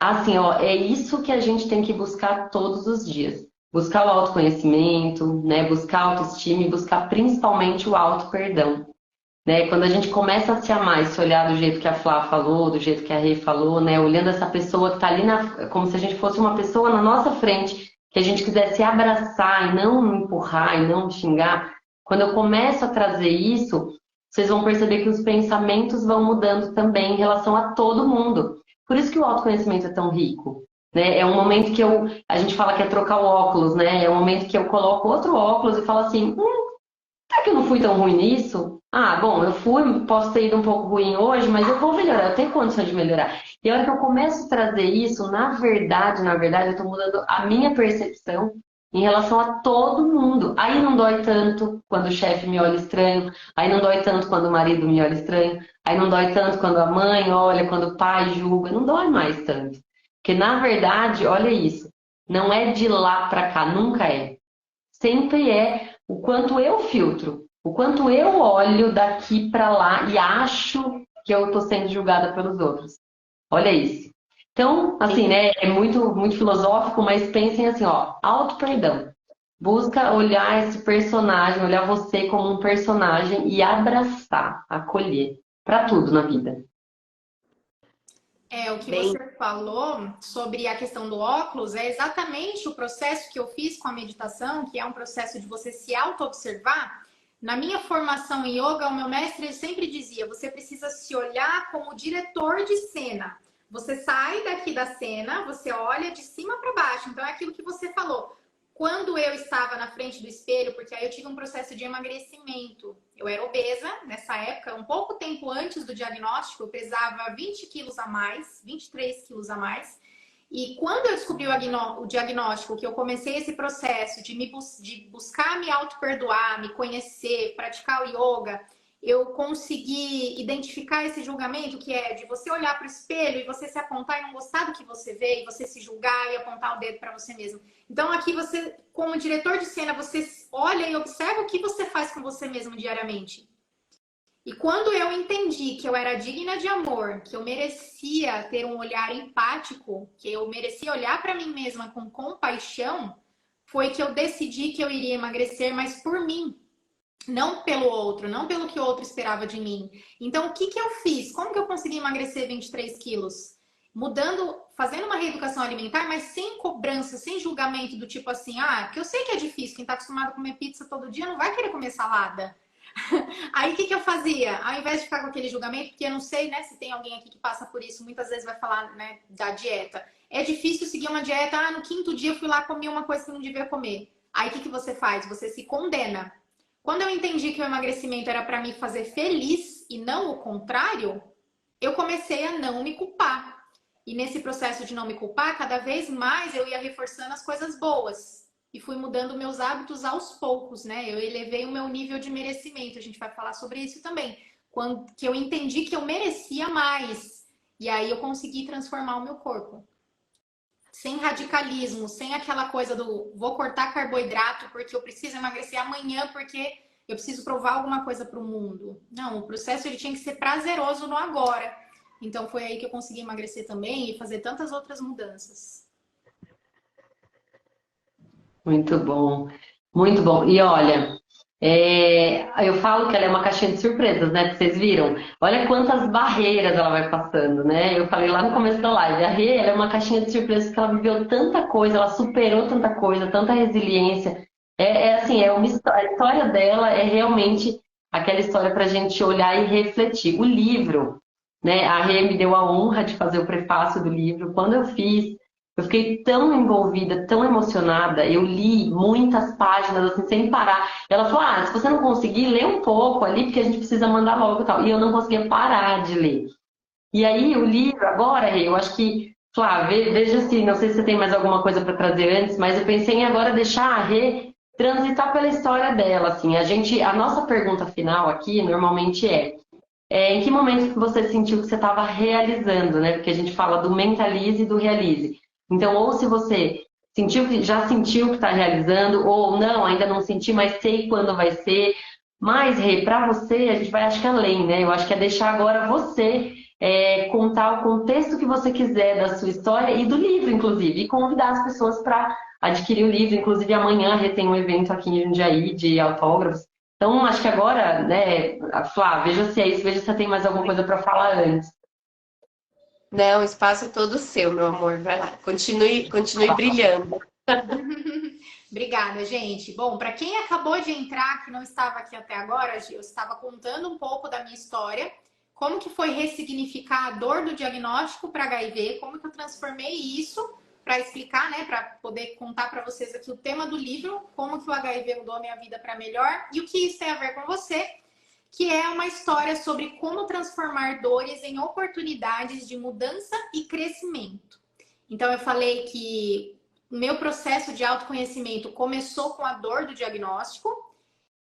Assim, ó, é isso que a gente tem que buscar todos os dias. Buscar o autoconhecimento, né? Buscar a autoestima e buscar principalmente o auto-perdão, né? Quando a gente começa a se amar e se olhar do jeito que a Flá falou, do jeito que a Rê falou, né? Olhando essa pessoa que está ali como se a gente fosse uma pessoa na nossa frente, que a gente quisesse abraçar e não empurrar e não xingar. Quando eu começo a trazer isso, vocês vão perceber que os pensamentos vão mudando também em relação a todo mundo. Por isso que o autoconhecimento é tão rico, né? É um momento que a gente fala que é trocar o óculos, né? É um momento que eu coloco outro óculos e falo assim, será que eu não fui tão ruim nisso? Ah, bom, eu fui, posso ter ido um pouco ruim hoje, mas eu vou melhorar, eu tenho condições de melhorar. E a hora que eu começo a trazer isso, na verdade, eu estou mudando a minha percepção em relação a todo mundo. Aí não dói tanto quando o chefe me olha estranho, aí não dói tanto quando o marido me olha estranho, aí não dói tanto quando a mãe olha, quando o pai julga, não dói mais tanto. Porque na verdade, olha isso, não é de lá para cá, nunca é. Sempre é o quanto eu filtro, o quanto eu olho daqui para lá e acho que eu estou sendo julgada pelos outros. Olha isso. Então, assim, né, é muito filosófico, mas pensem assim, ó, auto-perdão. Busca olhar esse personagem, olhar você como um personagem e abraçar, acolher, para tudo na vida.
O que
Bem,
você falou sobre a questão do óculos é exatamente o processo que eu fiz com a meditação, que é um processo de você se auto-observar. Na minha formação em yoga, o meu mestre ele sempre dizia: você precisa se olhar como diretor de cena. Você sai daqui da cena, você olha de cima para baixo. Então é aquilo que você falou. Quando eu estava na frente do espelho, porque aí eu tive um processo de emagrecimento. Eu era obesa nessa época, um pouco tempo antes do diagnóstico, eu pesava 20 quilos a mais, 23 quilos a mais. E quando eu descobri o diagnóstico, que eu comecei esse processo de buscar me auto-perdoar, me conhecer, praticar o yoga, eu consegui identificar esse julgamento que é de você olhar para o espelho e você se apontar e não gostar do que você vê, e você se julgar e apontar o dedo para você mesmo. Então aqui você, como diretor de cena, você olha e observa o que você faz com você mesmo diariamente. E quando eu entendi que eu era digna de amor, que eu merecia ter um olhar empático, que eu merecia olhar para mim mesma com compaixão, foi que eu decidi que eu iria emagrecer, mas por mim, não pelo outro, não pelo que o outro esperava de mim. Então, o que eu fiz? Como que eu consegui emagrecer 23 quilos? Mudando, fazendo uma reeducação alimentar, mas sem cobrança, sem julgamento do tipo assim, porque eu sei que é difícil, quem está acostumado a comer pizza todo dia não vai querer comer salada. Aí o que eu fazia? Ao invés de ficar com aquele julgamento, porque eu não sei, né, se tem alguém aqui que passa por isso, muitas vezes vai falar, né, da dieta. É difícil seguir uma dieta, no quinto dia eu fui lá comer uma coisa que eu não devia comer. Aí o que você faz? Você se condena. Quando eu entendi que o emagrecimento era para me fazer feliz e não o contrário, eu comecei a não me culpar. E nesse processo de não me culpar, cada vez mais eu ia reforçando as coisas boas. E fui mudando meus hábitos aos poucos, né? Eu elevei o meu nível de merecimento. A gente vai falar sobre isso também. Quando que eu entendi que eu merecia mais. E aí eu consegui transformar o meu corpo. Sem radicalismo, sem aquela coisa do vou cortar carboidrato porque eu preciso emagrecer amanhã porque eu preciso provar alguma coisa para o mundo. Não, o processo ele tinha que ser prazeroso no agora. Então foi aí que eu consegui emagrecer também e fazer tantas outras mudanças.
Muito bom, muito bom. E olha, eu falo que ela é uma caixinha de surpresas, né? Que vocês viram. Olha quantas barreiras ela vai passando, né? Eu falei lá no começo da live, a Rê, ela é uma caixinha de surpresas porque ela viveu tanta coisa, ela superou tanta coisa, tanta resiliência. Assim, a história dela é realmente aquela história para a gente olhar e refletir. O livro, né? A Rê me deu a honra de fazer o prefácio do livro. Quando eu fiz eu fiquei tão envolvida, tão emocionada. Eu li muitas páginas assim, sem parar. Ela falou: se você não conseguir, lê um pouco ali, porque a gente precisa mandar logo e tal. E eu não conseguia parar de ler. E aí, o livro, agora, Rê, eu acho que. Flávia, veja se, não sei se você tem mais alguma coisa para trazer antes, mas eu pensei em agora deixar a Rê transitar pela história dela. Assim. A nossa pergunta final aqui normalmente em que momento que você sentiu que você estava realizando, né? Porque a gente fala do mentalize e do realize. Então, ou se você já sentiu que está realizando, ou não, ainda não senti, mas sei quando vai ser. Mas, Rê, para você, a gente vai, acho que além, né? Eu acho que é deixar agora você contar o contexto que você quiser da sua história e do livro, inclusive, e convidar as pessoas para adquirir o livro. Inclusive, amanhã a Rê tem um evento aqui em Jundiaí de autógrafos. Então, acho que agora, né, Flá, veja se é isso, veja se tem mais alguma coisa para falar antes.
Não, o espaço é todo seu, meu amor. Vai lá. Continue brilhando.
Obrigada, gente. Bom, para quem acabou de entrar, que não estava aqui até agora, eu estava contando um pouco da minha história, como que foi ressignificar a dor do diagnóstico para HIV, como que eu transformei isso para explicar, né, para poder contar para vocês aqui o tema do livro, como que o HIV mudou a minha vida para melhor e o que isso tem a ver com você, que é uma história sobre como transformar dores em oportunidades de mudança e crescimento. Então eu falei que o meu processo de autoconhecimento começou com a dor do diagnóstico.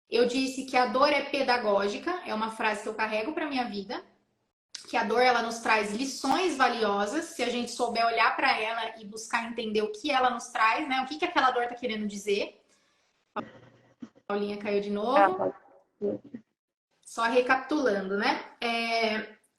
Eu disse que a dor é pedagógica, é uma frase que eu carrego para minha vida, que a dor ela nos traz lições valiosas, se a gente souber olhar para ela e buscar entender o que ela nos traz, né? O que aquela dor está querendo dizer. A Paulinha caiu de novo. Só recapitulando, né?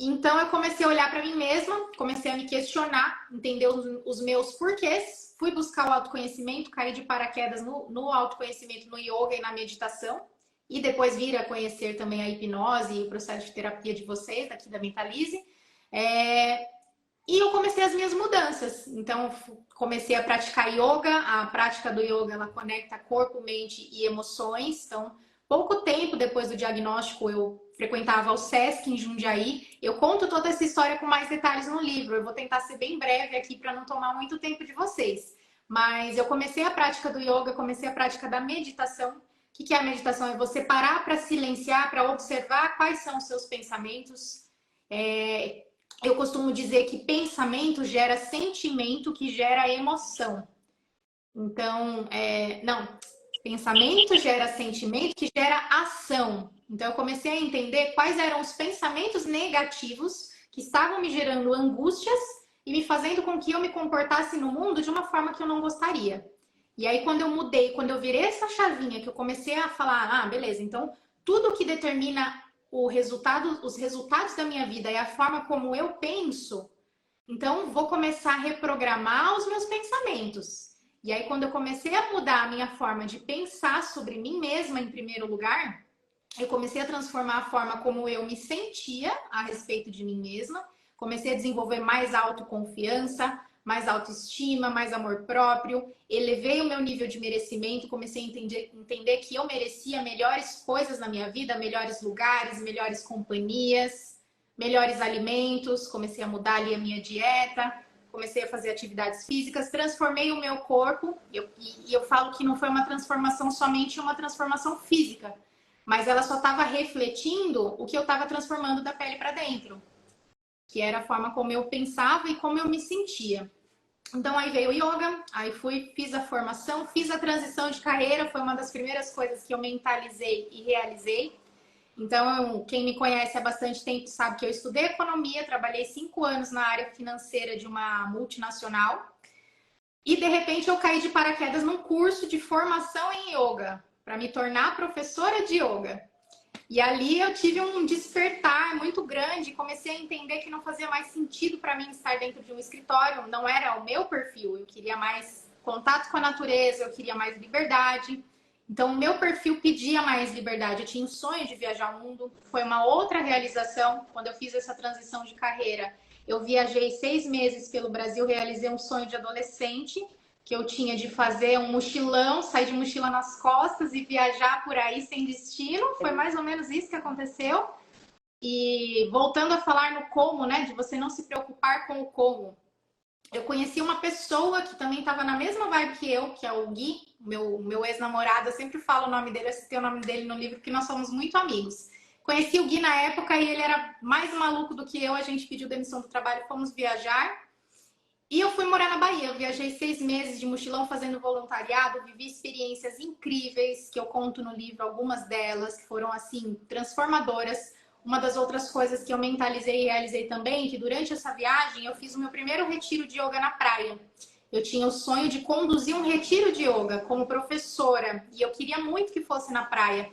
Então eu comecei a olhar para mim mesma, comecei a me questionar, entender os meus porquês, fui buscar o autoconhecimento, caí de paraquedas no autoconhecimento, no yoga e na meditação, e depois vir a conhecer também a hipnose e o processo de terapia de vocês, daqui da Mentalize. E eu comecei as minhas mudanças. Então, comecei a praticar yoga. A prática do yoga, ela conecta corpo, mente e emoções. Então, Pouco tempo depois do diagnóstico, eu frequentava o SESC em Jundiaí. Eu conto toda essa história com mais detalhes no livro. Eu vou tentar ser bem breve aqui para não tomar muito tempo de vocês. Mas eu comecei a prática do yoga, comecei a prática da meditação. O que é a meditação? É você parar para silenciar, para observar quais são os seus pensamentos. Eu costumo dizer que pensamento gera sentimento, que gera emoção. Então, pensamento gera sentimento, que gera ação. Então, eu comecei a entender quais eram os pensamentos negativos que estavam me gerando angústias e me fazendo com que eu me comportasse no mundo de uma forma que eu não gostaria. E aí, quando eu mudei, quando eu virei essa chavinha, que eu comecei a falar, beleza, então tudo que determina os resultados da minha vida é a forma como eu penso, então vou começar a reprogramar os meus pensamentos. E aí, quando eu comecei a mudar a minha forma de pensar sobre mim mesma, em primeiro lugar, eu comecei a transformar a forma como eu me sentia a respeito de mim mesma. Comecei a desenvolver mais autoconfiança, mais autoestima, mais amor próprio. Elevei o meu nível de merecimento, comecei a entender que eu merecia melhores coisas na minha vida, melhores lugares, melhores companhias, melhores alimentos. Comecei a mudar ali a minha dieta. Comecei a fazer atividades físicas, transformei o meu corpo, e eu falo que não foi uma transformação somente uma transformação física, mas ela só estava refletindo o que eu estava transformando da pele para dentro, que era a forma como eu pensava e como eu me sentia. Então aí veio o yoga, aí fiz a formação, fiz a transição de carreira, foi uma das primeiras coisas que eu mentalizei e realizei. Então, quem me conhece há bastante tempo sabe que eu estudei economia, trabalhei 5 anos na área financeira de uma multinacional e, de repente, eu caí de paraquedas num curso de formação em yoga para me tornar professora de yoga. E ali eu tive um despertar muito grande, comecei a entender que não fazia mais sentido para mim estar dentro de um escritório, não era o meu perfil, eu queria mais contato com a natureza, eu queria mais liberdade. Então, o meu perfil pedia mais liberdade. Eu tinha um sonho de viajar o mundo. Foi uma outra realização quando eu fiz essa transição de carreira. Eu viajei 6 meses pelo Brasil, realizei um sonho de adolescente, que eu tinha de fazer um mochilão, sair de mochila nas costas e viajar por aí sem destino. Foi mais ou menos isso que aconteceu. E voltando a falar no como, né, de você não se preocupar com o como. Eu conheci uma pessoa que também estava na mesma vibe que eu, que é o Gui, meu ex-namorado. Eu sempre falo o nome dele, eu citei o nome dele no livro, porque nós somos muito amigos. Conheci o Gui na época e ele era mais maluco do que eu. A gente pediu demissão do trabalho, fomos viajar. E eu fui morar na Bahia. Eu viajei 6 meses de mochilão fazendo voluntariado, vivi experiências incríveis, que eu conto no livro, algumas delas, que foram, assim, transformadoras. Uma das outras coisas que eu mentalizei e realizei também, que durante essa viagem eu fiz o meu primeiro retiro de yoga na praia. Eu tinha o sonho de conduzir um retiro de yoga como professora e eu queria muito que fosse na praia.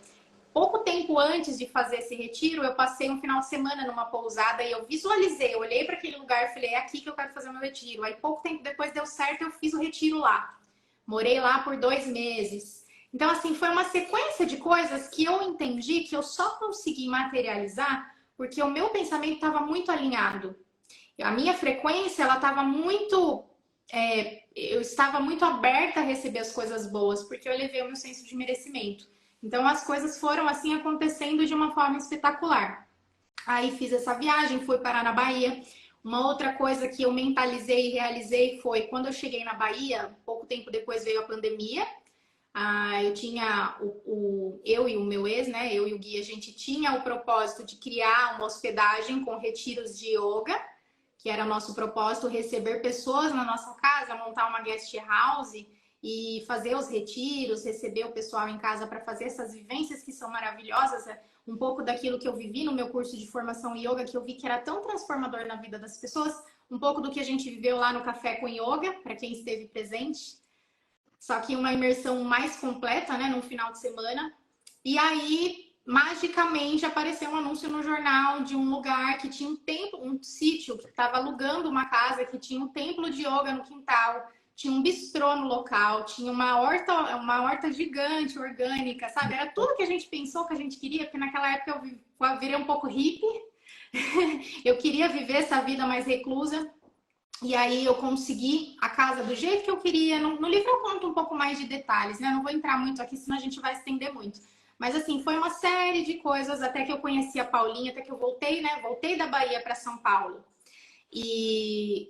Pouco tempo antes de fazer esse retiro, eu passei um final de semana numa pousada e eu visualizei, eu olhei para aquele lugar e falei, é aqui que eu quero fazer o meu retiro. Aí pouco tempo depois deu certo, eu fiz o retiro lá. Morei lá por 2 meses. Então, assim, foi uma sequência de coisas que eu entendi que eu só consegui materializar porque o meu pensamento estava muito alinhado. A minha frequência, ela estava muito... eu estava muito aberta a receber as coisas boas, porque eu elevei o meu senso de merecimento. Então, as coisas foram, assim, acontecendo de uma forma espetacular. Aí, fiz essa viagem, fui parar na Bahia. Uma outra coisa que eu mentalizei e realizei foi, quando eu cheguei na Bahia, pouco tempo depois veio a pandemia. Eu tinha eu e o meu ex, né? Eu e o Gui, a gente tinha o propósito de criar uma hospedagem com retiros de yoga, que era o nosso propósito, receber pessoas na nossa casa, montar uma guest house e fazer os retiros, receber o pessoal em casa para fazer essas vivências que são maravilhosas. Um pouco daquilo que eu vivi no meu curso de formação em yoga, que eu vi que era tão transformador na vida das pessoas, um pouco do que a gente viveu lá no Café com Yoga, para quem esteve presente. Só que uma imersão mais completa, né, no final de semana. E aí, magicamente, apareceu um anúncio no jornal de um lugar que tinha um templo, um sítio, que estava alugando uma casa, que tinha um templo de yoga no quintal, tinha um bistrô no local, tinha uma horta gigante, orgânica, sabe? Era tudo que a gente pensou, que a gente queria, porque naquela época eu virei um pouco hippie. Eu queria viver essa vida mais reclusa. E aí eu consegui a casa do jeito que eu queria. No livro eu conto um pouco mais de detalhes, né? Não vou entrar muito aqui, senão a gente vai estender muito. Mas assim, foi uma série de coisas até que eu conheci a Paulinha, até que eu voltei, né? Voltei da Bahia para São Paulo. E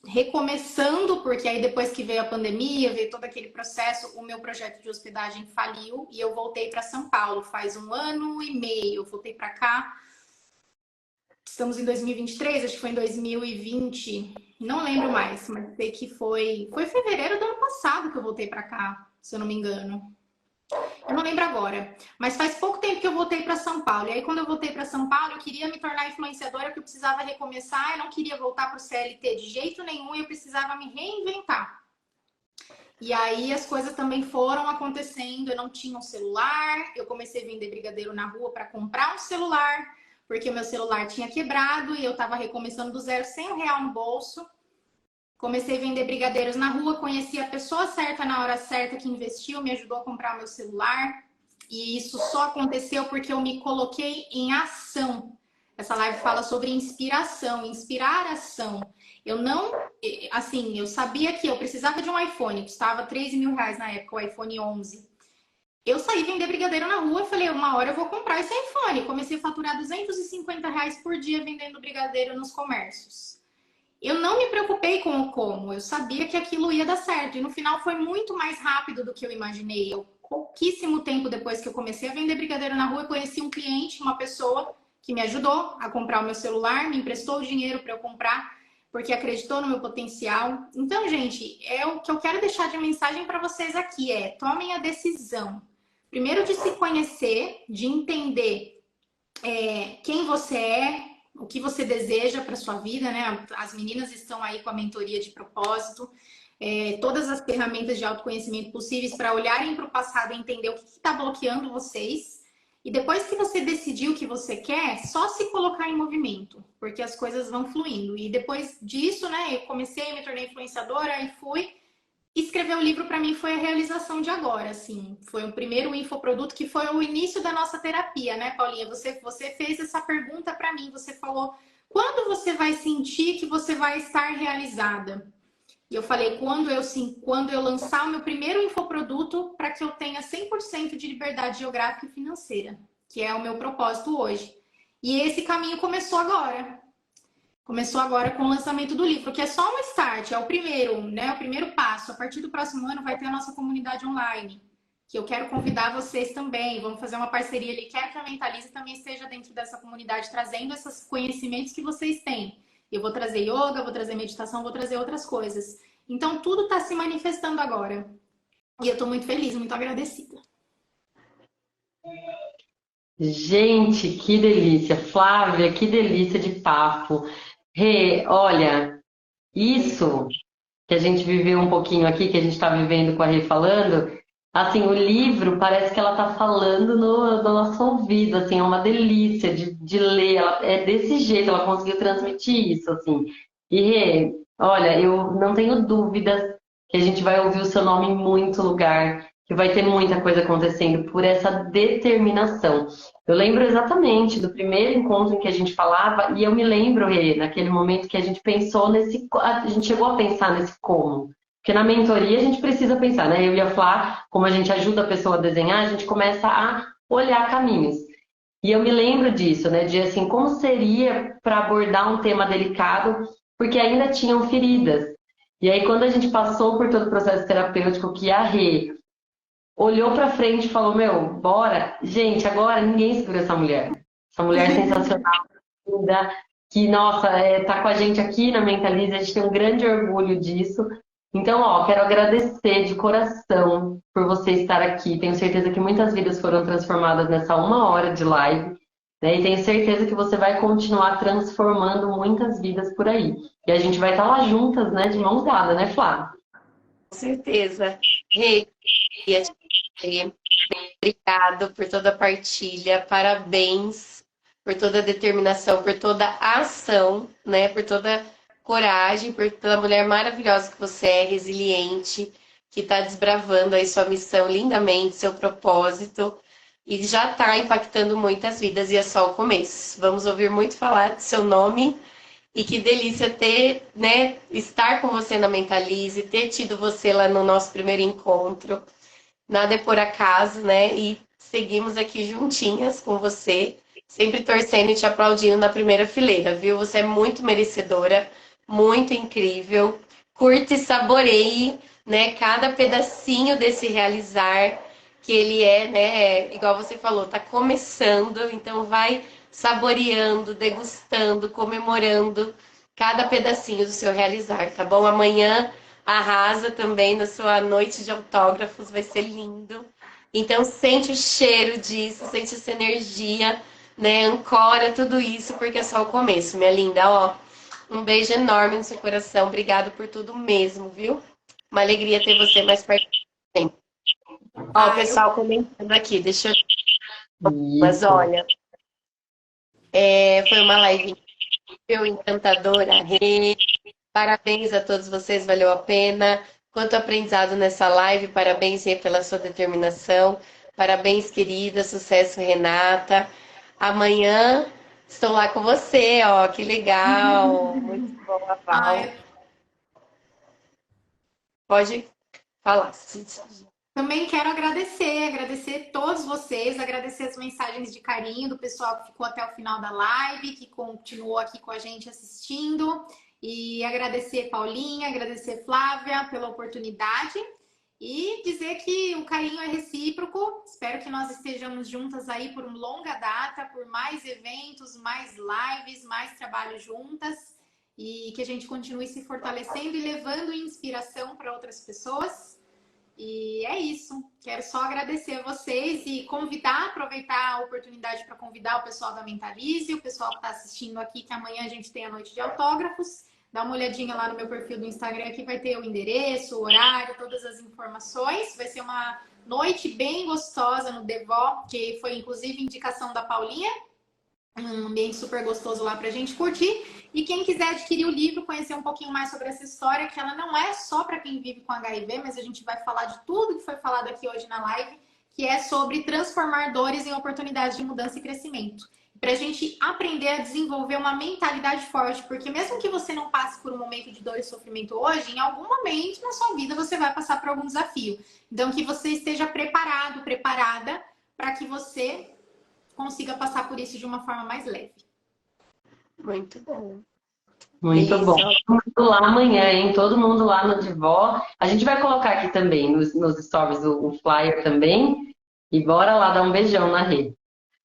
recomeçando, porque aí depois que veio a pandemia, veio todo aquele processo, o meu projeto de hospedagem faliu e eu voltei para São Paulo. Faz 1 ano e meio, eu voltei para cá. Estamos em 2023, acho que foi em 2020, não lembro mais, mas sei que foi fevereiro do ano passado que eu voltei para cá, se eu não me engano. Eu não lembro agora, mas faz pouco tempo que eu voltei para São Paulo. E aí, quando eu voltei para São Paulo, eu queria me tornar influenciadora, porque eu precisava recomeçar, eu não queria voltar para o CLT de jeito nenhum, e eu precisava me reinventar. E aí as coisas também foram acontecendo. Eu não tinha um celular, eu comecei a vender brigadeiro na rua para comprar um celular, porque o meu celular tinha quebrado e eu estava recomeçando do zero, sem R$100 no bolso. Comecei a vender brigadeiros na rua, conheci a pessoa certa na hora certa que investiu, me ajudou a comprar o meu celular. E isso só aconteceu porque eu me coloquei em ação. Essa live fala sobre inspiração, inspirar ação. Eu não, assim, eu sabia que eu precisava de um iPhone, custava R$13.000 na época, o iPhone 11. Eu saí vender brigadeiro na rua e falei, uma hora eu vou comprar esse iPhone. Comecei a faturar R$250 por dia vendendo brigadeiro nos comércios. Eu não me preocupei com o como, eu sabia que aquilo ia dar certo. E no final foi muito mais rápido do que eu imaginei. Pouquíssimo tempo depois que eu comecei a vender brigadeiro na rua, eu conheci um cliente, uma pessoa que me ajudou a comprar o meu celular, me emprestou o dinheiro para eu comprar, porque acreditou no meu potencial. Então, gente, o que eu quero deixar de mensagem para vocês aqui tomem a decisão. Primeiro de se conhecer, de entender quem você é, o que você deseja para sua vida, né? As meninas estão aí com a mentoria de propósito, todas as ferramentas de autoconhecimento possíveis para olharem para o passado e entender o que está bloqueando vocês. E depois que você decidir o que você quer, só se colocar em movimento, porque as coisas vão fluindo. E depois disso, né, eu comecei, me tornei influenciadora e fui. Escrever o livro para mim foi a realização de agora, assim. Foi o primeiro infoproduto que foi o início da nossa terapia, né, Paulinha? Você fez essa pergunta para mim, você falou, quando você vai sentir que você vai estar realizada? E eu falei, quando eu lançar o meu primeiro infoproduto para que eu tenha 100% de liberdade geográfica e financeira, que é o meu propósito hoje. E esse caminho começou agora. Começou agora com o lançamento do livro, que é só um start, é o primeiro, né? O primeiro passo. A partir do próximo ano vai ter a nossa comunidade online, que eu quero convidar vocês também. Vamos fazer uma parceria ali. Quero que a Mentalize também esteja dentro dessa comunidade, trazendo esses conhecimentos que vocês têm. Eu vou trazer yoga, vou trazer meditação, vou trazer outras coisas. Então, tudo está se manifestando agora. E eu estou muito feliz, muito agradecida.
Gente, que delícia. Flávia, que delícia de papo. Rê, olha, isso que a gente viveu um pouquinho aqui, que a gente está vivendo com a Rê falando, assim, o livro parece que ela está falando no nosso ouvido, assim, é uma delícia de ler, é desse jeito, ela conseguiu transmitir isso, assim. E Rê, olha, eu não tenho dúvidas que a gente vai ouvir o seu nome em muito lugar, que vai ter muita coisa acontecendo por essa determinação. Eu lembro exatamente do primeiro encontro em que a gente falava, e eu me lembro, Rê, naquele momento que a gente pensou a gente chegou a pensar nesse como. Porque na mentoria a gente precisa pensar, né? Eu ia falar, como a gente ajuda a pessoa a desenhar, a gente começa a olhar caminhos. E eu me lembro disso, né? De assim, como seria para abordar um tema delicado, porque ainda tinham feridas. E aí, quando a gente passou por todo o processo terapêutico, que a Rê olhou pra frente e falou, meu, bora. Gente, agora ninguém segura essa mulher. Essa mulher sensacional, linda, que, nossa, tá com a gente aqui na Mentalize, a gente tem um grande orgulho disso. Então, ó, quero agradecer de coração por você estar aqui. Tenho certeza que muitas vidas foram transformadas nessa 1 hora de live, né? E tenho certeza que você vai continuar transformando muitas vidas por aí. E a gente vai estar lá juntas, né, de mãos dadas, né, Flávia?
Com certeza. Rê, obrigado por toda a partilha, parabéns por toda a determinação, por toda a ação, né? Por toda a coragem, pela mulher maravilhosa que você é, resiliente, que está desbravando aí sua missão lindamente, seu propósito, e já está impactando muitas vidas, e é só o começo. Vamos ouvir muito falar do seu nome, e que delícia ter, né, estar com você na Mentalize, ter tido você lá no nosso primeiro encontro. Nada é por acaso, né? E seguimos aqui juntinhas com você, sempre torcendo e te aplaudindo na primeira fileira, viu? Você é muito merecedora, muito incrível. Curte e saboreie, né, cada pedacinho desse realizar, que ele é, né, igual você falou, tá começando, então vai saboreando, degustando, comemorando cada pedacinho do seu realizar, tá bom? Amanhã arrasa também na sua noite de autógrafos, vai ser lindo. Então sente o cheiro disso, sente essa energia, né? Ancora tudo isso, porque é só o começo, minha linda, ó. Um beijo enorme no seu coração, obrigado por tudo mesmo, viu? Uma alegria ter você mais perto sempre. Ó, o
Ah,
pessoal comentando aqui, deixa eu. Mas
Isso.
olha, foi uma live incrível, encantadora, Rê. Parabéns a todos vocês, valeu a pena. Quanto aprendizado nessa live, parabéns Rê, pela sua determinação. Parabéns, querida, sucesso, Renata. Amanhã estou lá com você, ó, que legal. Muito bom, a Val.
ah,
Pode falar.
também quero agradecer todos vocês, agradecer as mensagens de carinho do pessoal que ficou até o final da live, que continuou aqui com a gente assistindo. E agradecer Paulinha, agradecer Flávia pela oportunidade e dizer que o carinho é recíproco. Espero que nós estejamos juntas aí por uma longa data, por mais eventos, mais lives, mais trabalho juntas e que a gente continue se fortalecendo e levando inspiração para outras pessoas. E é isso. Quero só agradecer a vocês e convidar, aproveitar a oportunidade para convidar o pessoal da Mentalize, o pessoal que está assistindo aqui, que amanhã a gente tem a noite de autógrafos. Dá uma olhadinha lá no meu perfil do Instagram, que vai ter o endereço, o horário, todas as informações. Vai ser uma noite bem gostosa no Devó, que foi inclusive indicação da Paulinha. Um ambiente super gostoso lá pra gente curtir. E quem quiser adquirir o livro, conhecer um pouquinho mais sobre essa história, que ela não é só para quem vive com HIV, mas a gente vai falar de tudo que foi falado aqui hoje na live, que é sobre transformar dores em oportunidades de mudança e crescimento. Para a gente aprender a desenvolver uma mentalidade forte, porque mesmo que você não passe por um momento de dor e sofrimento hoje, em algum momento na sua vida você vai passar por algum desafio. Então, que você esteja preparado, preparada, para que você consiga passar por isso de uma forma mais leve.
Muito bom.
Muito
Isso.
bom. Todo mundo lá amanhã, hein? Todo mundo lá no Divó. A gente vai colocar aqui também nos stories o flyer também. E bora lá dar um beijão na rede.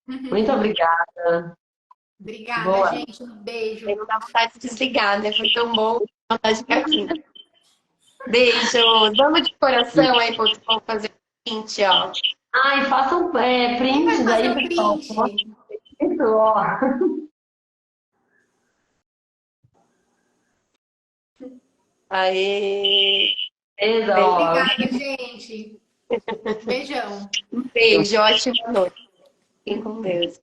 Muito obrigada.
Obrigada,
Boa.
gente. Um beijo.
Não dá vontade de desligar, né? Foi tão bom, dá vontade de ficar aqui. Beijo. Vamos de coração aí, porque vamos fazer o seguinte, ó.
Ai, façam
Quem vai
prints
fazer
aí,
o
pessoal.
print?
Isso, ó.
Aê.
Beleza, ó.
Obrigada, gente. Beijão.
Um beijo, ótima noite. Fiquem com Deus.